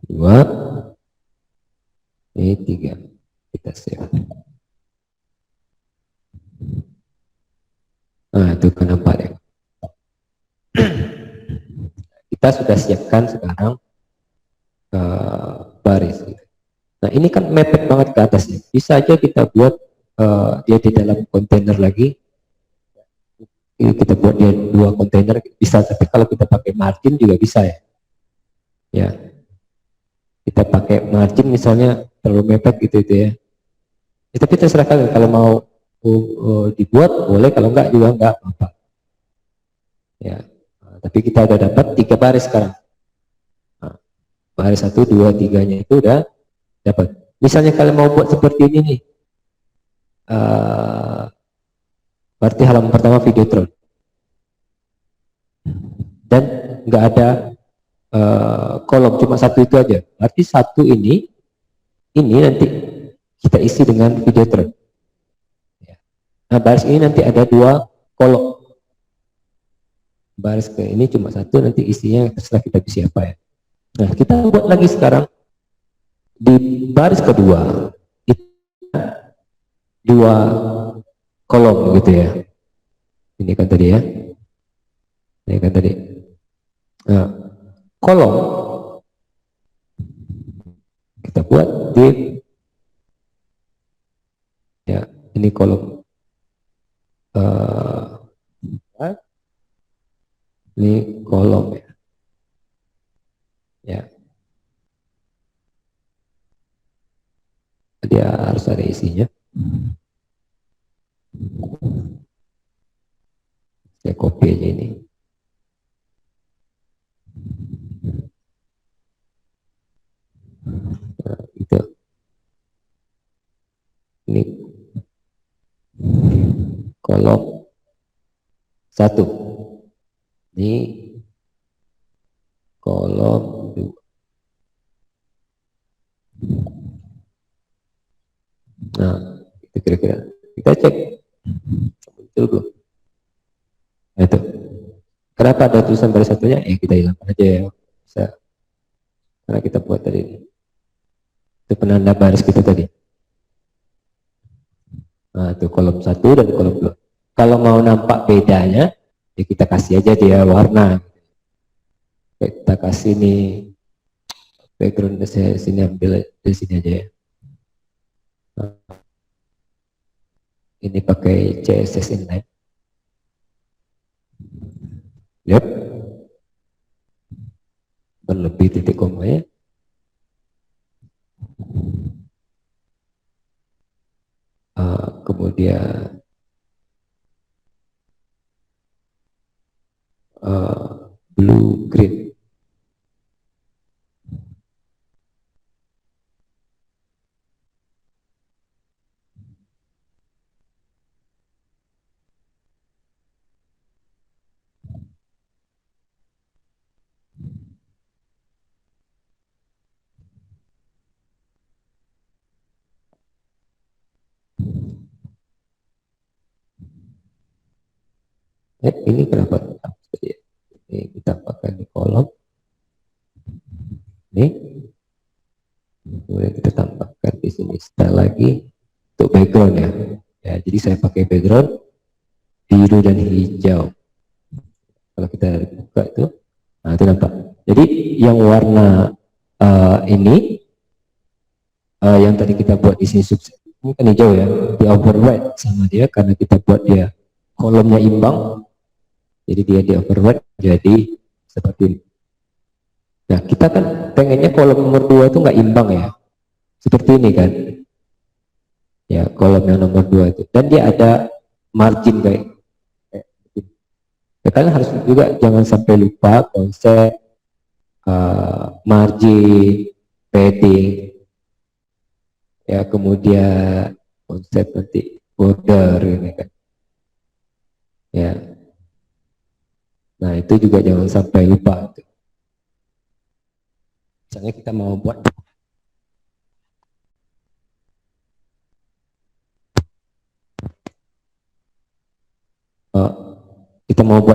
Dua, ini 3, kita save. Nah itu kenapa ya, kita sudah siapkan sekarang baris gitu. Nah ini kan mepet banget ke atas ya, bisa aja kita buat dia di dalam kontainer lagi. Kita buat dia 2 kontainer bisa, tapi kalau kita pakai margin juga bisa ya. Ya, kita pakai margin misalnya terlalu mepet gitu itu ya. Tapi terserah kalian, kalau mau dibuat boleh, kalau enggak juga enggak apa-apa. Ya, tapi kita udah dapat 3 baris sekarang. Nah, baris 1, 2, 3-nya itu udah dapat. Misalnya kalian mau buat seperti ini nih. Berarti halaman pertama Videotron dan nggak ada kolom, cuma 1 itu aja. Berarti 1 ini nanti kita isi dengan Videotron. Nah baris ini nanti ada 2 kolom. Baris ke ini cuma 1, nanti isinya terserah kita isi apa ya. Nah kita buat lagi sekarang di baris kedua itu 2 kolom gitu ya. Ini kan tadi ya. Ini kan tadi. Nah, kolom kita buat di ya, ini kolom ini kolom ya. Ya. Dia harus ada isinya. Saya copy aja ini. Nah, itu. Ini kolom 1. Ini kolom 2. Nah, itu kira-kira. Kita cek. Muncul belum? Nah, itu. Kenapa ada tulisan baris 1-nya? Ya kita hilangkan aja ya. Bisa. Karena kita buat tadi ini. Itu penanda baris kita tadi. Nah, itu kolom 1 dan kolom 2. Kalau mau nampak bedanya, ya kita kasih aja dia warna. Kita kasih nih background, saya sini ambil dari sini aja ya. Nah, ini pakai CSS inline. Lihat, berlebih titik komanya. Kemudian blue green. Ini kenapa? Ini kita pakai di kolom. Ini. Kemudian kita tambahkan di sini style lagi untuk background ya. Ya, jadi saya pakai background biru dan hijau. Kalau kita buka itu, nah itu nampak. Jadi yang warna ini yang tadi kita buat di sini subset ini kan hijau ya, di override sama dia karena kita buat dia kolomnya imbang, jadi dia di override jadi seperti ini. Nah, kita kan pengennya kolom nomor 2 itu nggak imbang ya, seperti ini kan ya, kolom yang nomor 2 itu, dan dia ada margin kayak gitu. Ya, kalian harus juga jangan sampai lupa konsep margin, padding, ya, kemudian konsep nanti border ini kan ya. Nah, itu juga jangan sampai lupa. Misalnya kita mau buat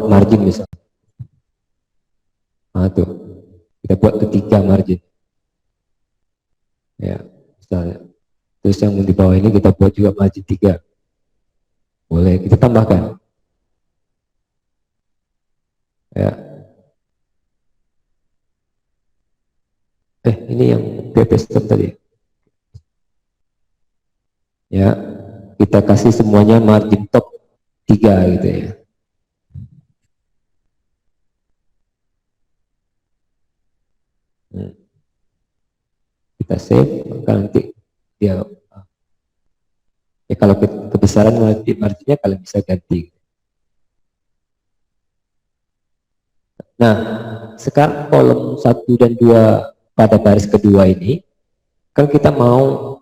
margin misalnya, nah tuh kita buat ketiga margin ya misalnya, terus yang di bawah ini kita buat juga margin 3, boleh kita tambahkan ya. Ini yang PP system tadi ya, kita kasih semuanya margin top 3 gitu ya. Kita save, maka nanti dia ya, kalau kebesaran marginnya kalian bisa ganti. Nah, sekarang kolom 1 dan 2 pada baris kedua ini kan kita mau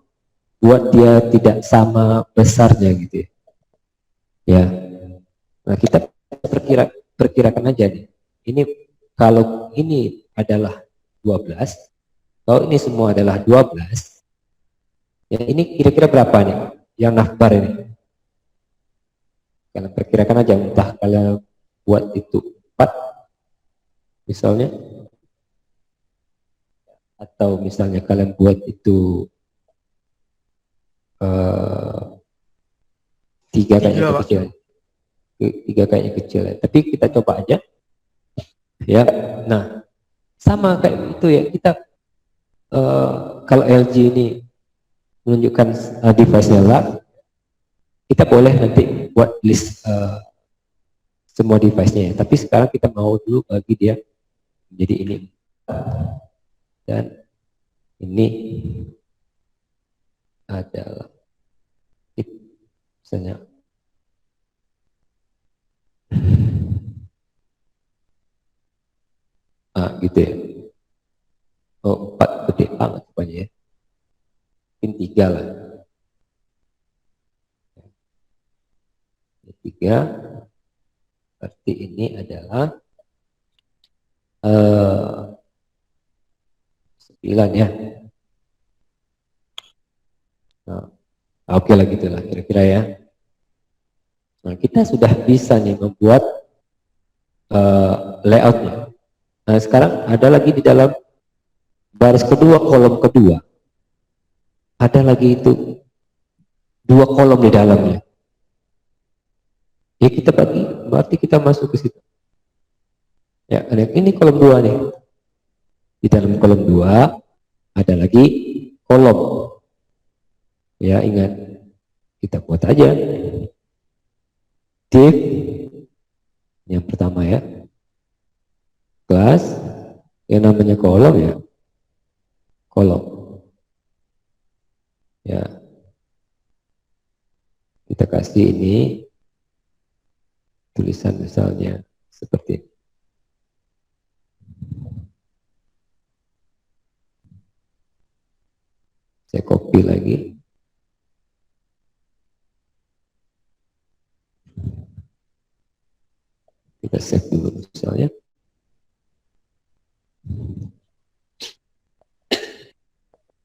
buat dia tidak sama besarnya gitu ya. Nah, kita perkirakan aja nih, ini kalau ini adalah 12, kalau ini semua adalah 12 ya, ini kira-kira berapa nih yang nafbar ini? Kalian perkirakan aja, entah kalian buat itu 4 misalnya, atau misalnya kalian buat itu 3 kayaknya kecil, 3 kayaknya kecil ya. Tapi kita coba aja ya. Nah, sama kayak itu ya, kita kalau LG ini menunjukkan device-nya lah, kita boleh nanti buat list semua device-nya ya. Tapi sekarang kita mau dulu bagi dia menjadi ini dan ini adalah misalnya gitu ya. Oh, 4 gede banget rupanya ya, mungkin 3 lah, 3 berarti ini adalah 9 ya. Nah, oke lah gitulah kira-kira ya. Nah, kita sudah bisa nih membuat layoutnya. Nah, sekarang ada lagi di dalam baris kedua, kolom kedua, ada lagi itu 2 kolom di dalamnya. Ya, kita bagi, berarti kita masuk ke situ. Ya, ini kolom 2 nih. Di dalam kolom 2 ada lagi kolom. Ya, ingat, kita buat aja div yang pertama ya, kelas yang namanya kolom ya, kolom ya, kita kasih ini tulisan misalnya seperti ini. Saya copy lagi, kita save dulu misalnya.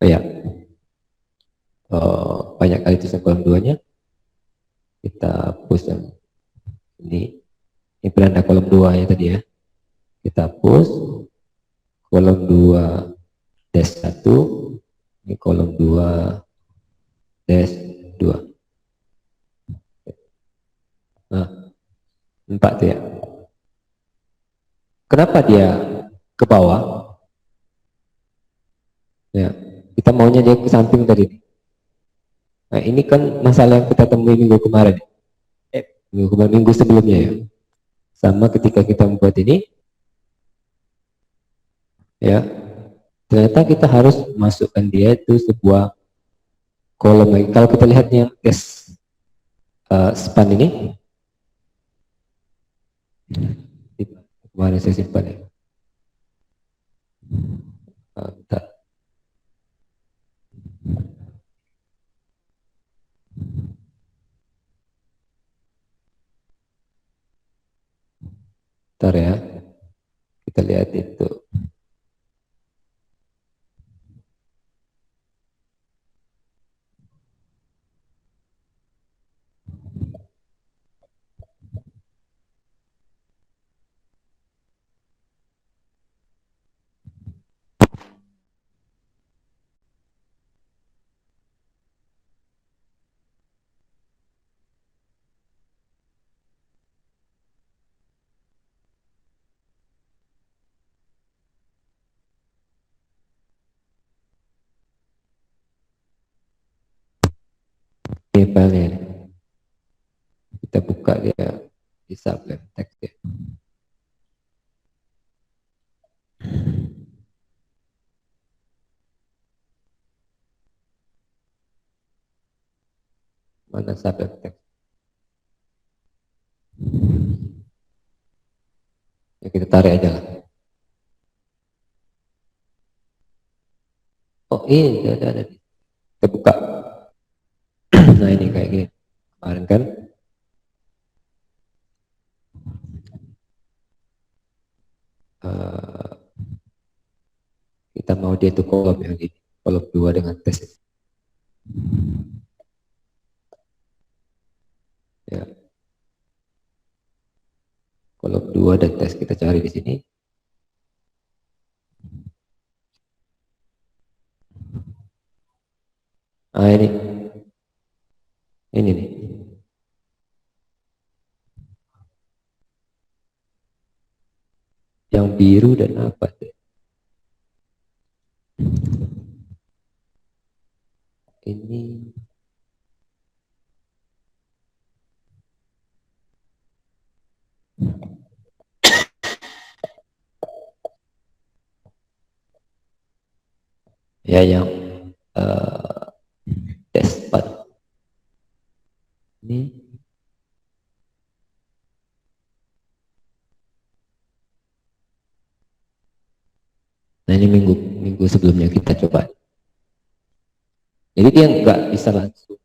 Ya, banyak kali tulisan kolom 2-nya, kita hapus yang ini beranda kolom 2 ya tadi ya, kita hapus kolom 2 dash 1, ini kolom 2 dash 2. Nah, 4 tuh ya. Kenapa dia ke bawah? Ya, kita maunya dia ke samping tadi. Nah, ini kan masalah yang kita temui minggu kemarin. Minggu sebelumnya ya. Sama ketika kita membuat ini, ya, ternyata kita harus masukkan dia itu sebuah kolom lagi. Kalau kita lihat yang tes span ini, kemarin saya simpan ya. Bentar. Bentar ya, kita lihat itu. Ini filenya ini. Kita buka dia di sublet text ya. Mana sublet text? Ya, kita tarik aja lah. Oh ini ada. Kita buka. Nah ini kayak gini. Kemarin kan. Kita mau dia tuh kolom yang ini. Kolom 2 dengan tes. Ya. Kolom 2 dan tes kita cari di sini. Ah ini nih. Yang biru dan apa tuh? Ini ya yang dashboard ini nah ini minggu sebelumnya kita coba, jadi dia nggak bisa langsung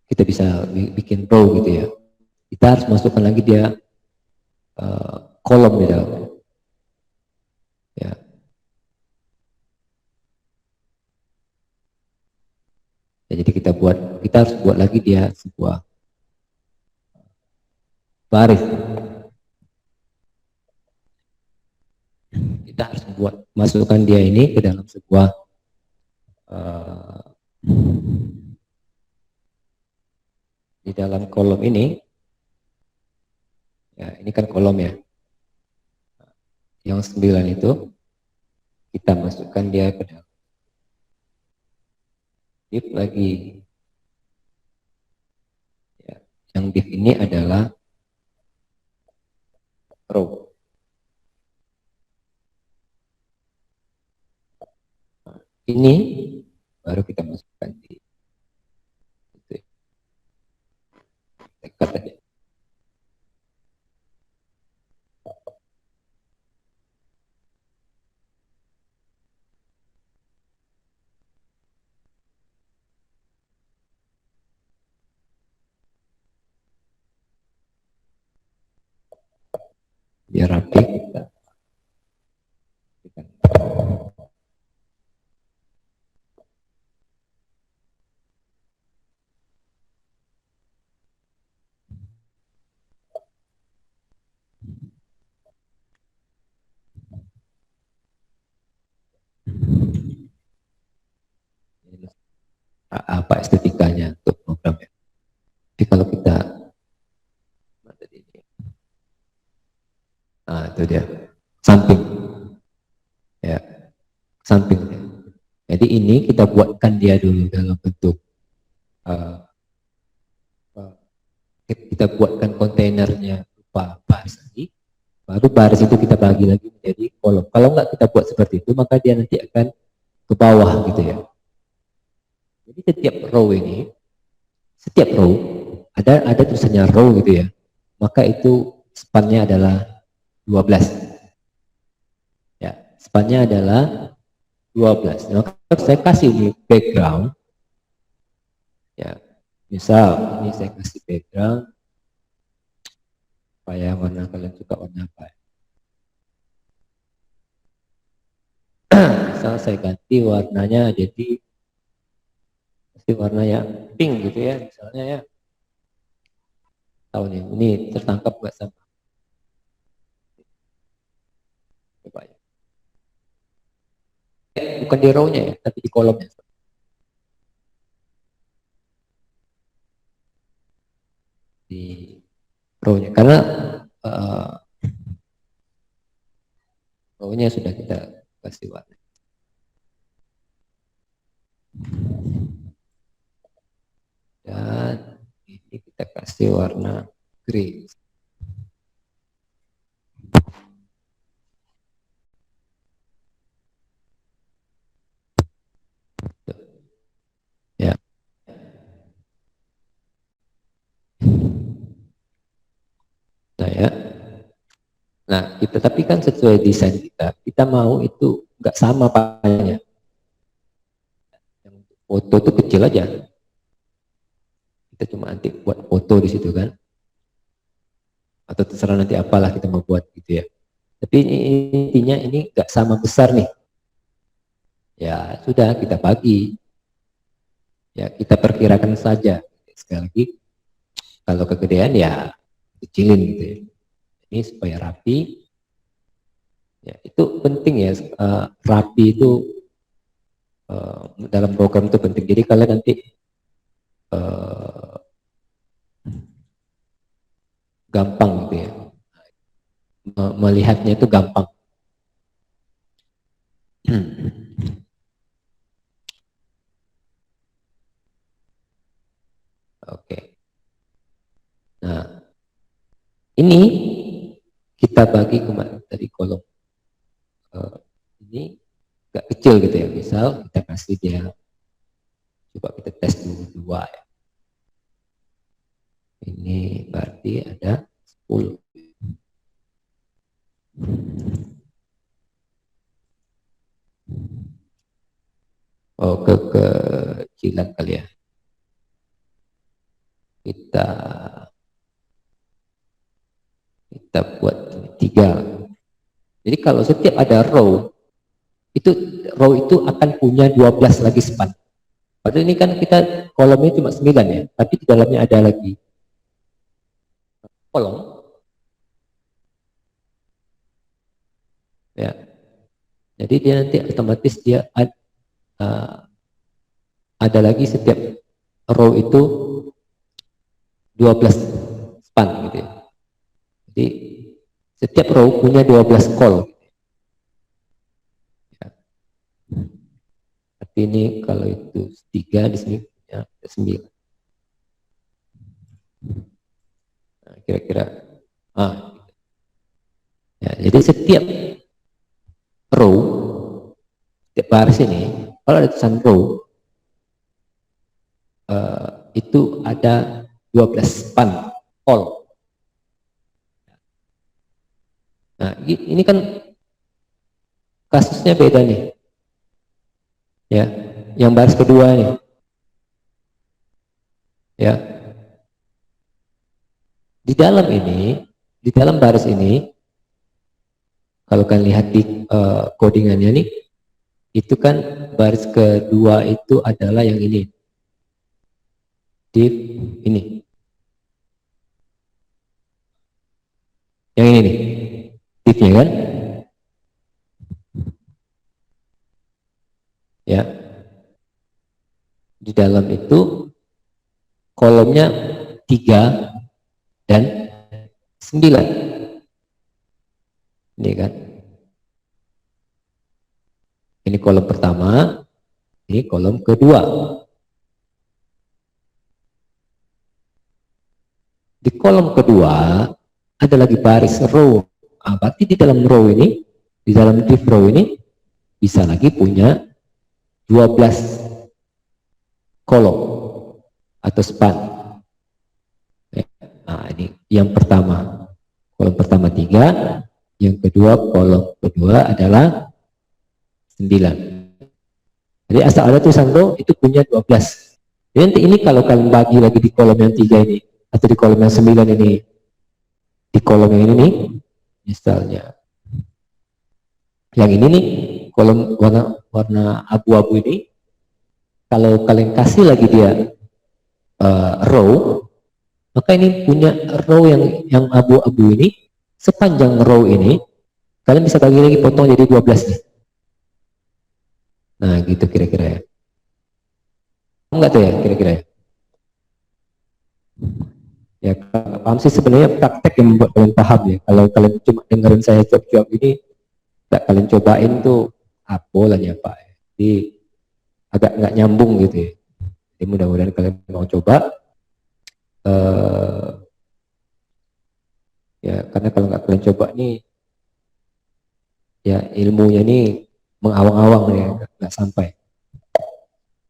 kita bisa bikin row gitu ya, kita harus masukkan lagi dia kolom di dalam ya. Ya, jadi kita harus buat lagi dia sebuah baris. Kita harus masukkan dia ini ke dalam sebuah di dalam kolom ini ya, ini kan kolom ya, yang 9 itu kita masukkan dia ke dalam div lagi ya. Yang div ini adalah row. Ini baru kita masukkan di itu. Dekat aja. Biar rapi kita. Apa estetikanya untuk programnya. Jadi kalau kita nah itu dia samping ya, sampingnya. Jadi ini kita buatkan dia dulu dalam bentuk kita buatkan kontainernya berupa baris tadi, baru baris itu kita bagi lagi menjadi kolom. Kalau nggak kita buat seperti itu, maka dia nanti akan ke bawah gitu ya. Jadi setiap row ada tulisannya row gitu ya, maka itu spannya adalah 12. Ya, spannya adalah 12. Nah, maka saya kasih ini background. Ya, misal ini saya kasih background supaya warna kalian suka warna apa. Misal saya ganti warnanya jadi warna yang pink gitu ya, misalnya ya. Tahu nih, ini tertangkap nggak sama? Coba ya. Bukan di row-nya ya, tapi di kolomnya. Di row-nya, karena row-nya sudah kita kasih warna. Dan ini kita kasih warna grey. Ya. Nah ya. Nah, kita tapi kan sesuai desain kita mau itu nggak sama panjangnya. Yang foto itu kecil aja. Kita cuma nanti buat foto di situ kan. Atau terserah nanti apalah kita mau buat gitu ya. Tapi intinya ini nggak sama besar nih. Ya sudah kita bagi. Ya kita perkirakan saja. Sekali lagi, kalau kegedean ya kecilin gitu ya. Ini supaya rapi. Ya itu penting ya, rapi itu dalam program itu penting. Jadi kalian nanti gampang gitu ya. Melihatnya itu gampang. Oke. Nah, ini kita bagi kemana dari kolom ini agak kecil gitu ya. Misal kita kasih dia, coba kita tes dulu 2 ya. Ini berarti ada 10. Oh, kecilan kali ya. Kita buat 3. Jadi kalau setiap ada row itu akan punya 12 lagi span. Padahal ini kan kita kolomnya cuma 9 ya, tapi di dalamnya ada lagi kolom. Ya. Jadi dia nanti otomatis dia ada lagi setiap row itu 12 span gitu ya. Jadi setiap row punya 12 call. Ya. Tapi ini kalau itu 3 di sini punya 9. Nah, kira-kira ya, jadi setiap row, setiap baris ini kalau ada tulisan row itu ada 12 span call. Nah, ini kan kasusnya beda nih. Ya, yang baris kedua nih. Ya. Di dalam baris ini kalau kalian lihat di codingannya nih, itu kan baris kedua itu adalah yang ini. Div ini. Yang ini nih. Divnya kan? Ya. Di dalam itu kolomnya 3 dan 9. Ini kan. Ini kolom pertama, ini kolom kedua. Di kolom kedua ada lagi baris row. Berarti di dalam row ini, di dalam div row ini bisa lagi punya 12 kolom atau span. Nah, ini yang pertama. Kolom pertama 3, yang kedua kolom kedua adalah 9. Jadi asal ada tulisan row itu punya 12. Jadi nanti ini kalau kalian bagi lagi di kolom yang 3 ini atau di kolom yang 9 ini, di kolom yang ini nih, misalnya yang ini nih, kolom warna abu-abu ini, kalau kalian kasih lagi dia row, maka ini punya row yang abu-abu ini, sepanjang row ini kalian bisa bagi lagi, potong jadi 12 nih. Nah gitu kira-kira ya. Enggak tuh ya kira-kira ya. Ya paham sih, sebenarnya praktek yang membuat kalian paham ya. Kalau kalian cuma dengerin saya jawab ini, tak kalian cobain tuh apa lah ya Pak. Jadi agak nggak nyambung gitu ya. Jadi mudah-mudahan kalian mau coba. Ya karena kalau nggak kalian coba nih, ya ilmunya nih mengawang-awang ya, nggak sampai.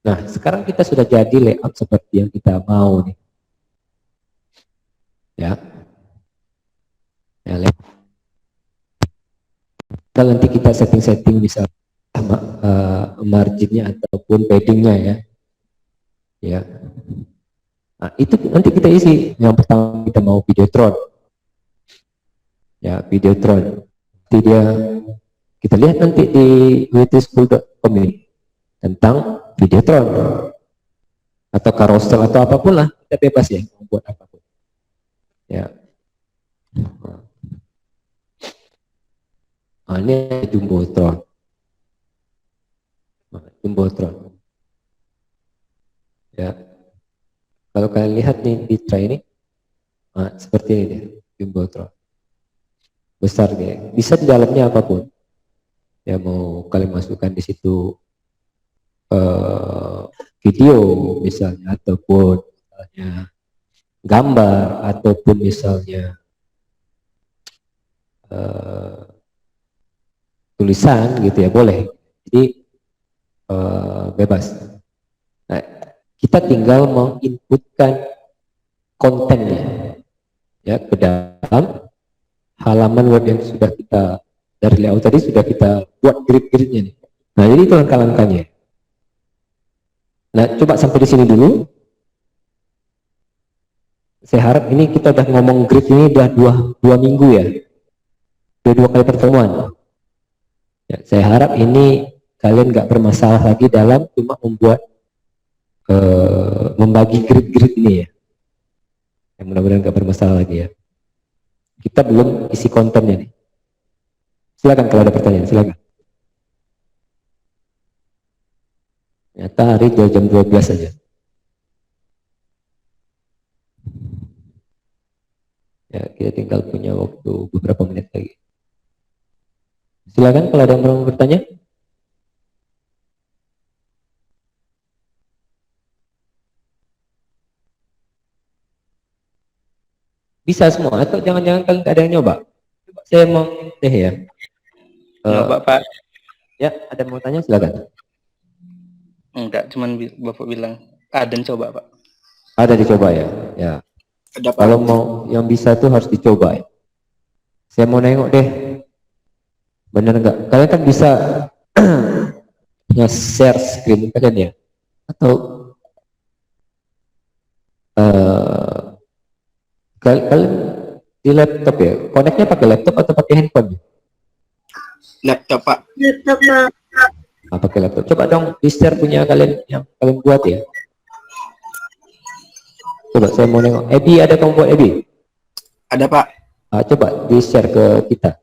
Nah sekarang kita sudah jadi layout seperti yang kita mau nih. Ya, kalau nanti kita setting-setting bisa marginnya ataupun paddingnya ya. Ya. Nah, itu nanti kita isi. Yang pertama kita mau Videotron. Ya, Videotron. Nanti kita lihat nanti di wtschool.com ini tentang Videotron atau carousel atau apapun lah, kita bebas ya membuat apapun. Ya. Nah, ini Jumbotron. Jumbotron. Ya. Kalau kalian lihat nih di tray ini, seperti ini deh, Jumbotron. Besar dia. Bisa di dalamnya apapun. Ya mau kalian masukkan di situ video misalnya, ataupun misalnya gambar, ataupun misalnya tulisan gitu ya, boleh. Jadi bebas. Nah, kita tinggal menginputkan kontennya ya ke dalam halaman web yang sudah kita dari layout tadi sudah kita buat grid-gridnya nih. Nah, jadi itu langkah-langkahnya. Nah, coba sampai di sini dulu. Saya harap ini kita udah ngomong grid ini udah dua minggu ya. Dua kali pertemuan. Ya, saya harap ini kalian nggak bermasalah lagi dalam cuma membuat membagi grid-grid ini ya. Yang mudah-mudahan nggak bermasalah lagi ya. Kita belum isi kontennya nih. Silakan kalau ada pertanyaan, silakan. Ternyata hari jam 12 saja. Ya, kita tinggal punya waktu beberapa menit lagi. Silakan kalau ada yang mau bertanya. Bisa semua atau jangan-jangan kalian nggak ada yang nyoba? Coba saya mau ya. Nyoba Pak. Ya, ada yang mau tanya silakan. Enggak, cuman Bapak bilang ada yang coba Pak. Ada dicoba ya. Ya. Ada Pak. Kalau mau yang bisa tuh harus dicoba ya. Saya mau nengok deh. Benar nggak? Kalian kan bisa nge-share screen kalian ya? Atau kalian di laptop ya? Connect-nya pakai laptop atau pakai handphone? Laptop Pak. Laptop, Pak. Pakai laptop. Coba dong di-share punya kalian yang kalian buat ya. Coba saya mau nengok. Ebi, ada kamu buat Ebi? Ada Pak. Coba di-share ke kita.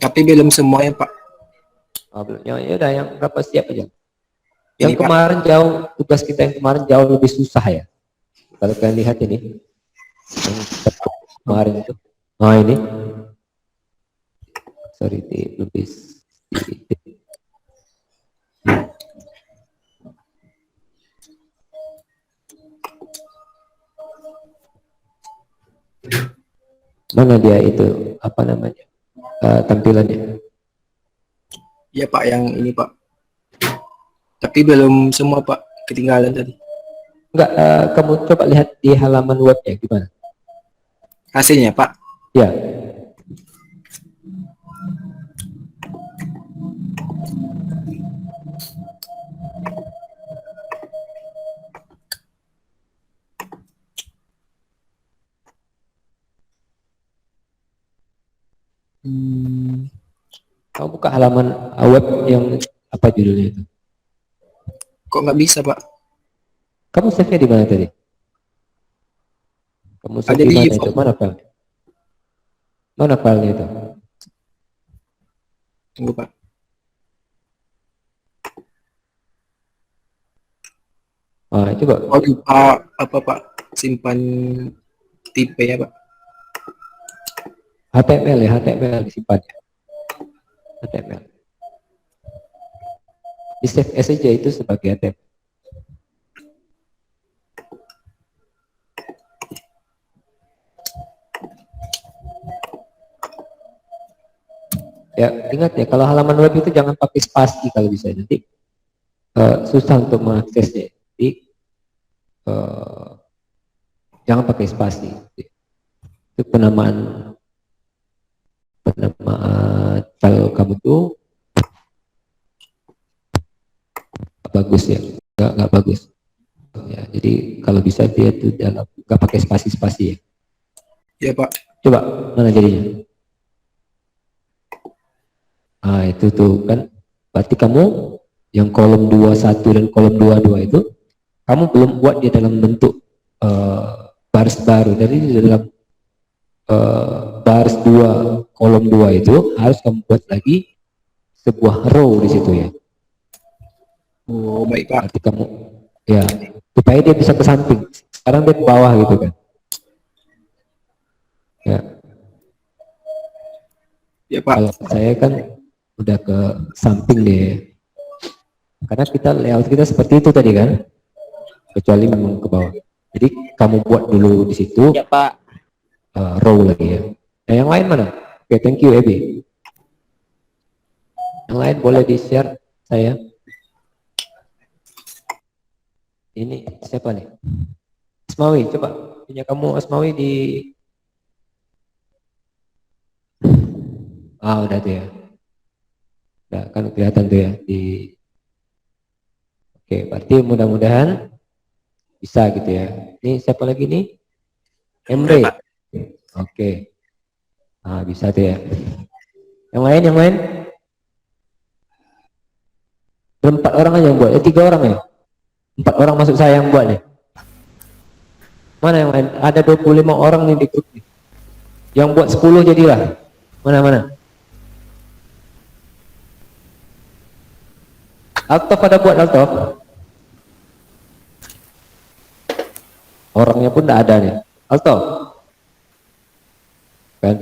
Tapi belum semuanya Pak. Belum. Ya udah, yang berapa siap aja. Ini, Yang kemarin jauh, tugas kita yang kemarin jauh lebih susah ya. Kalau kalian lihat ini, yang kemarin itu. Oh ini, sorry, lebih sedikit. Mana dia itu, apa namanya, tampilannya? Ya Pak, yang ini Pak. Tapi belum semua Pak, ketinggalan tadi. Enggak, kamu coba lihat di halaman webnya gimana? Hasilnya Pak. Ya, kamu buka halaman web yang apa judulnya itu? Kok nggak bisa Pak? Kamu save-nya di mana tadi? Kamu save Ada di di mana itu? Mana filenya? Mana filenya itu? Tunggu Pak. Ah, coba. Oh lupa apa Pak? Simpan tipe ya Pak. HTML ya, HTML disimpan ya. HTML. Di save as saja itu sebagai HTML. Ya, ingat ya, kalau halaman web itu jangan pakai spasi kalau bisa, nanti susah untuk mengaksesnya. Jadi jangan pakai spasi. Itu penamaan file kamu tuh bagus ya, nggak bagus. Ya, jadi kalau bisa dia tuh nggak pakai spasi-spasi ya. Ya Pak. Coba mana jadinya? Ah itu tuh kan, berarti kamu yang kolom 21 dan kolom 22 itu kamu belum buat dia dalam bentuk baris baru. Dari di dalam baris 2 kolom 2 itu harus kamu buat lagi sebuah row di situ ya. Oh baik Pak. Berarti kamu ya, supaya dia bisa ke samping. Sekarang dia ke bawah gitu kan. Ya. Ya Pak. Kalau saya kan udah ke samping deh. Karena kita layout kita seperti itu tadi kan. Kecuali memang ke bawah. Jadi kamu buat dulu di situ. Ya Pak. Row lagi ya. Nah, yang lain mana? Oke, thank you Ebi. Yang lain boleh di-share saya. Ini siapa nih? Asmawi, coba punya kamu Asmawi di. Ah udah tuh ya. Udah kan kelihatan tuh ya di. Oke, berarti mudah-mudahan bisa gitu ya. Ini siapa lagi nih? Emre. Oke. Ah bisa tuh ya. Yang lain? Berempat orang aja yang buat. 3 orang ya. 4 orang masuk saya yang buat nih. Mana yang lain? Ada 25 orang nih di grup nih. Yang buat 10 jadilah. Mana? Alto pada buat Alto. Orangnya pun tidak ada nih. Alto. Kan?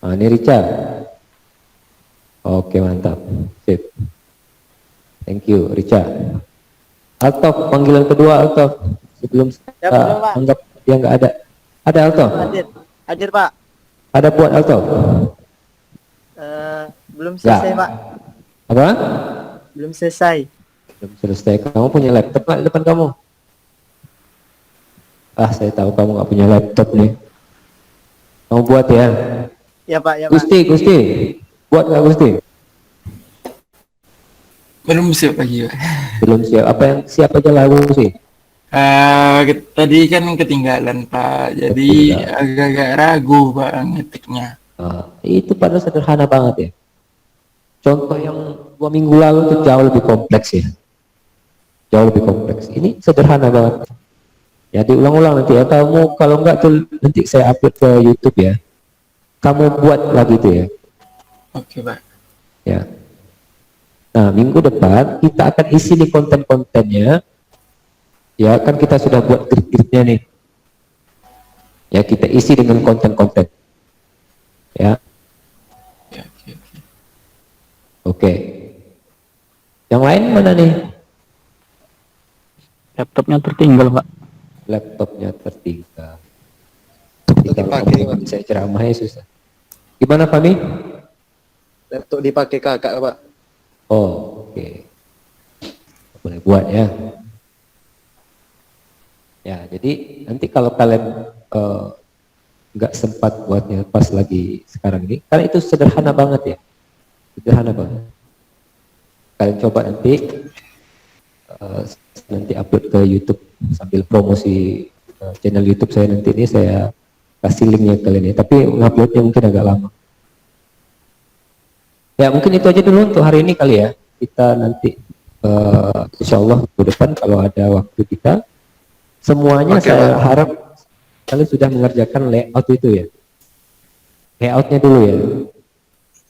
Nah, ini Rica. Oke, mantap. Sip. Thank you, Rica. Alto, panggilan kedua Alto. Sebelum Ya, Pak. anggap dia nggak ada. Ada Alto? Hadir Pak. Ada buat Alto? Belum selesai Pak. Apa? Belum selesai. Belum selesai. Kamu punya laptop nggak di depan kamu? Ah, saya tahu kamu nggak punya laptop nih. Kamu buat ya? Ya Pak, ya Pak. Gusti. Buat nggak Gusti? Belum siap lagi Pak. Belum siap. Apa yang siap aja lah Gusti? Tadi kan ketinggalan Pak, jadi agak-agak ragu Pak ngetiknya. Itu padahal sederhana banget ya. Contoh yang 2 minggu lalu itu jauh lebih kompleks ya. Jauh lebih kompleks. Ini sederhana banget. Ya diulang-ulang nanti ya. Kamu kalau enggak tuh nanti saya upload ke YouTube ya. Kamu buat lagi tuh ya. Oke Pak. Ya. Nah minggu depan kita akan isi nih konten-kontennya. Ya kan kita sudah buat grid-gridnya nih. Ya, kita isi dengan konten-konten. Ya, Oke, oke, oke. oke. Yang lain mana nih? Laptopnya tertinggal, Pak. Laptopnya tertinggal. Jadi kalau Dipakai, Pak. saya ceramahnya susah. Gimana, Fami? Laptop dipakai kakak, Pak. Oh, oke. Boleh buat ya. Ya, jadi nanti kalau kalian nggak sempat buatnya pas lagi sekarang ini, karena itu sederhana banget ya. Sederhana banget. Kalian coba nanti upload ke YouTube sambil promosi channel YouTube saya nanti ini, saya kasih linknya ke kalian ya. Tapi nguploadnya mungkin agak lama. Ya, mungkin itu aja dulu untuk hari ini kali ya. Kita nanti insya Allah ke depan kalau ada waktu kita semuanya, saya harap kalian sudah mengerjakan layout itu ya. Layoutnya dulu ya.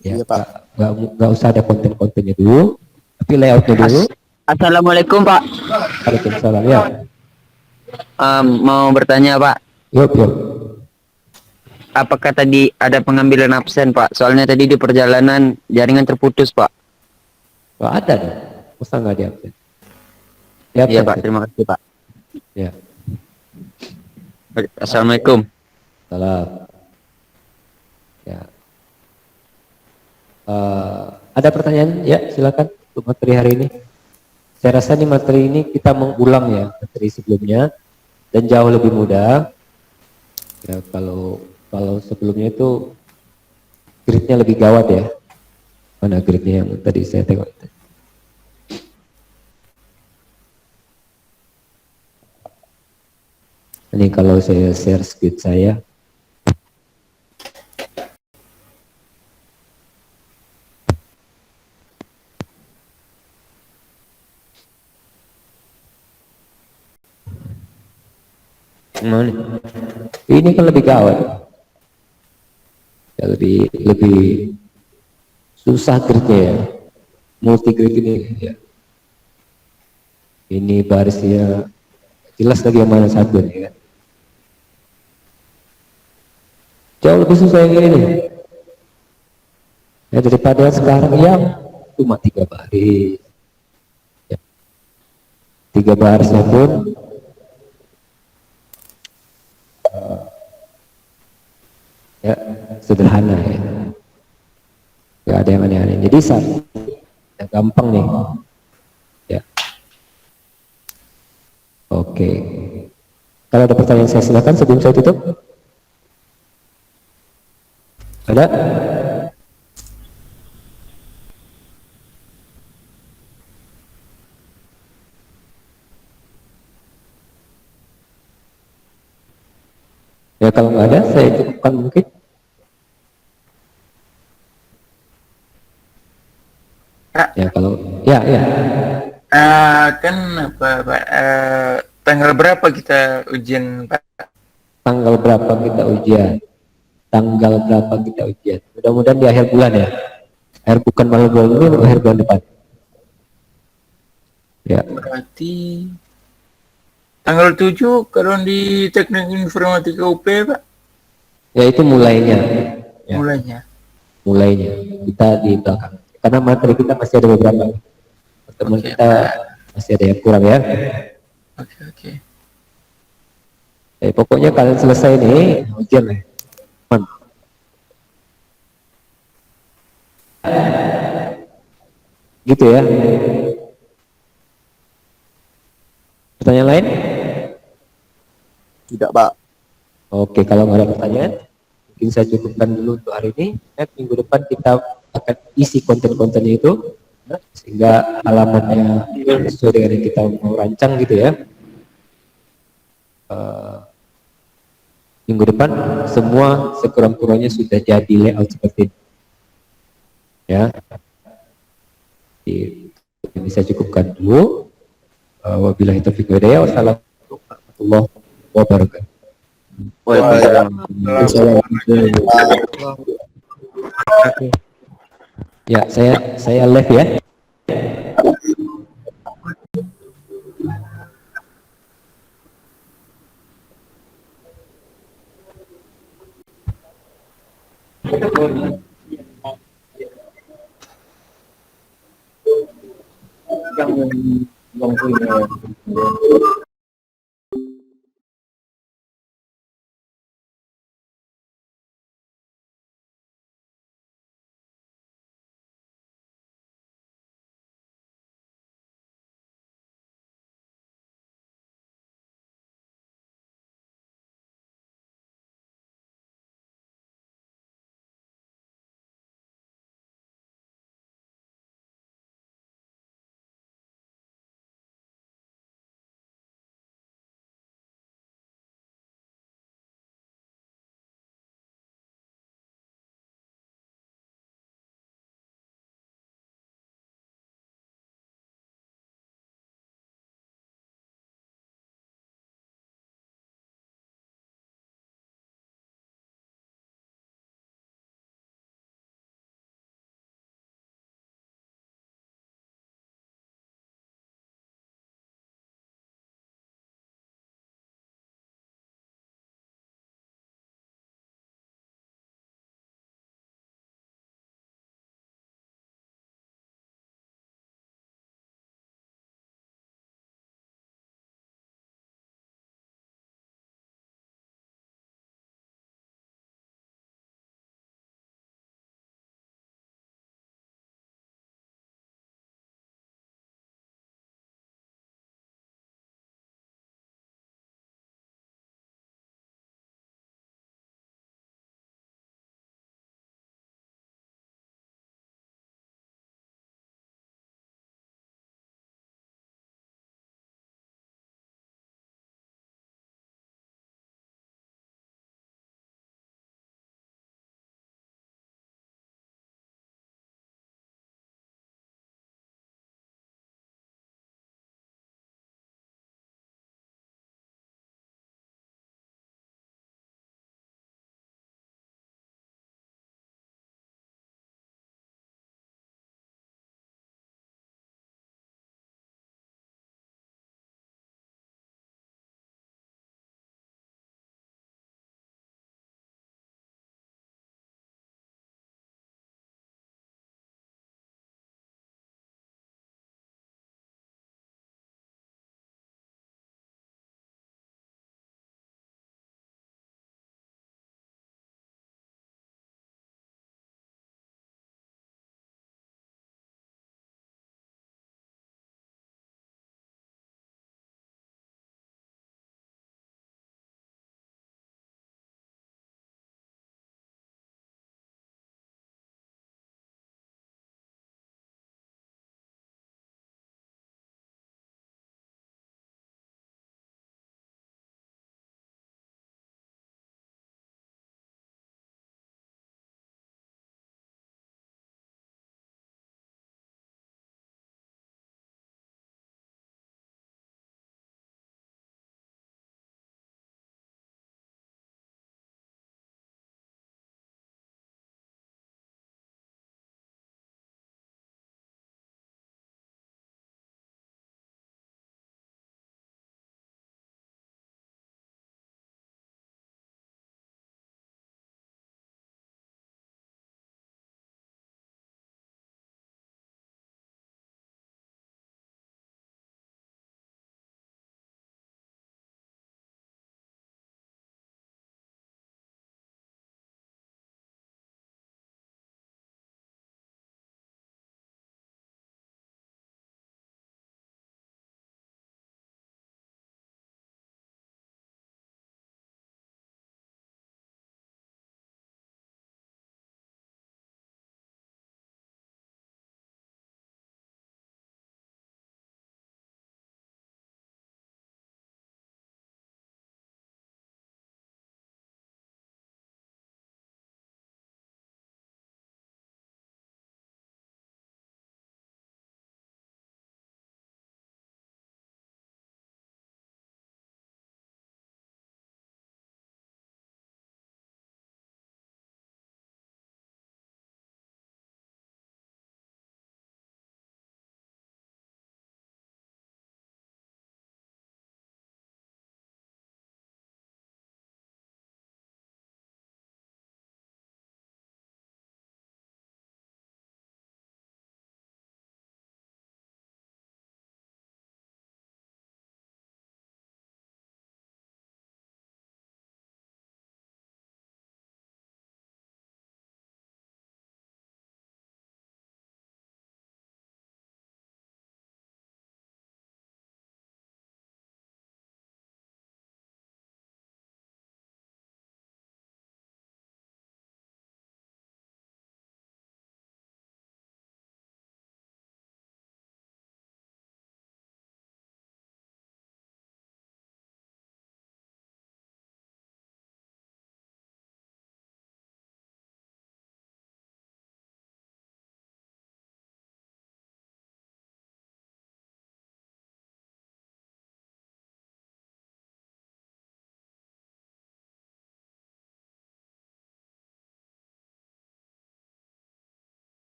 Ya, Iya, Pak. nggak usah ada konten-kontennya dulu, tapi layoutnya dulu. Assalamualaikum, Pak. Waalaikumsalam ya. Mau bertanya, Pak. Yuk. Apakah tadi ada pengambilan absen, Pak? Soalnya tadi di perjalanan jaringan terputus, Pak. Oh, ada dong. Masa nggak di absen? Iya, Pak. Terima kasih, Pak. Ya. Assalamualaikum. Salam. Ya. Ada pertanyaan? Ya, silakan untuk materi hari ini. Saya rasa nih materi ini kita mengulang ya materi sebelumnya dan jauh lebih mudah. Ya, kalau sebelumnya itu gridnya lebih gawat ya. Mana gridnya yang tadi saya tengok itu? Ini kalau saya share screen saya. Mana? Ini kan lebih gawat. Ya, lebih susah gridnya ya. Multi grid ini ya. Ini barisnya jelas lagi yang mana satu nih kan. Jauh lebih susah yang ini nih. Ya, daripada sekarang yang cuma 3 baris. Ya. 3 barisnya pun ya sederhana ya. Gak ada yang aneh-aneh. Jadi ya, gampang nih. Ya. Oke. Kalau ada pertanyaan saya silakan sebelum saya tutup. Ada? Ya kalau nggak ada saya cukupkan mungkin. Ya kalau ya. Kan apa, Pak? Tanggal berapa kita ujian, Pak? Tanggal berapa kita ujian? Tanggal berapa kita ujian? Mudah-mudahan di akhir bulan ya. Bukan malam bulan ini, akhir bulan depan. Ya. Berarti tanggal 7 kalau di Teknik Informatika UP, Pak? Ya itu mulainya. Ya. Mulainya. Kita di belakang. Karena materi kita masih ada beberapa. Teman kita masih ada yang kurang ya. Oke. Pokoknya kalian selesai nih ujian ya. Gitu ya. Pertanyaan lain? Tidak, Pak. Oke, kalau nggak ada pertanyaan, mungkin saya cukupkan dulu untuk hari ini. Minggu depan kita akan isi konten-kontennya itu, sehingga halamannya sesuai dengan yang kita mau rancang gitu ya. Minggu depan semua sekurang-kurangnya sudah jadi layout seperti ini. Ya. Jadi saya cukupkan dulu. Wabillahi taufiq wal hidayah. Wassalamualaikum warahmatullahi wabarakatuh. Oke. Ya, saya live ya. yang punya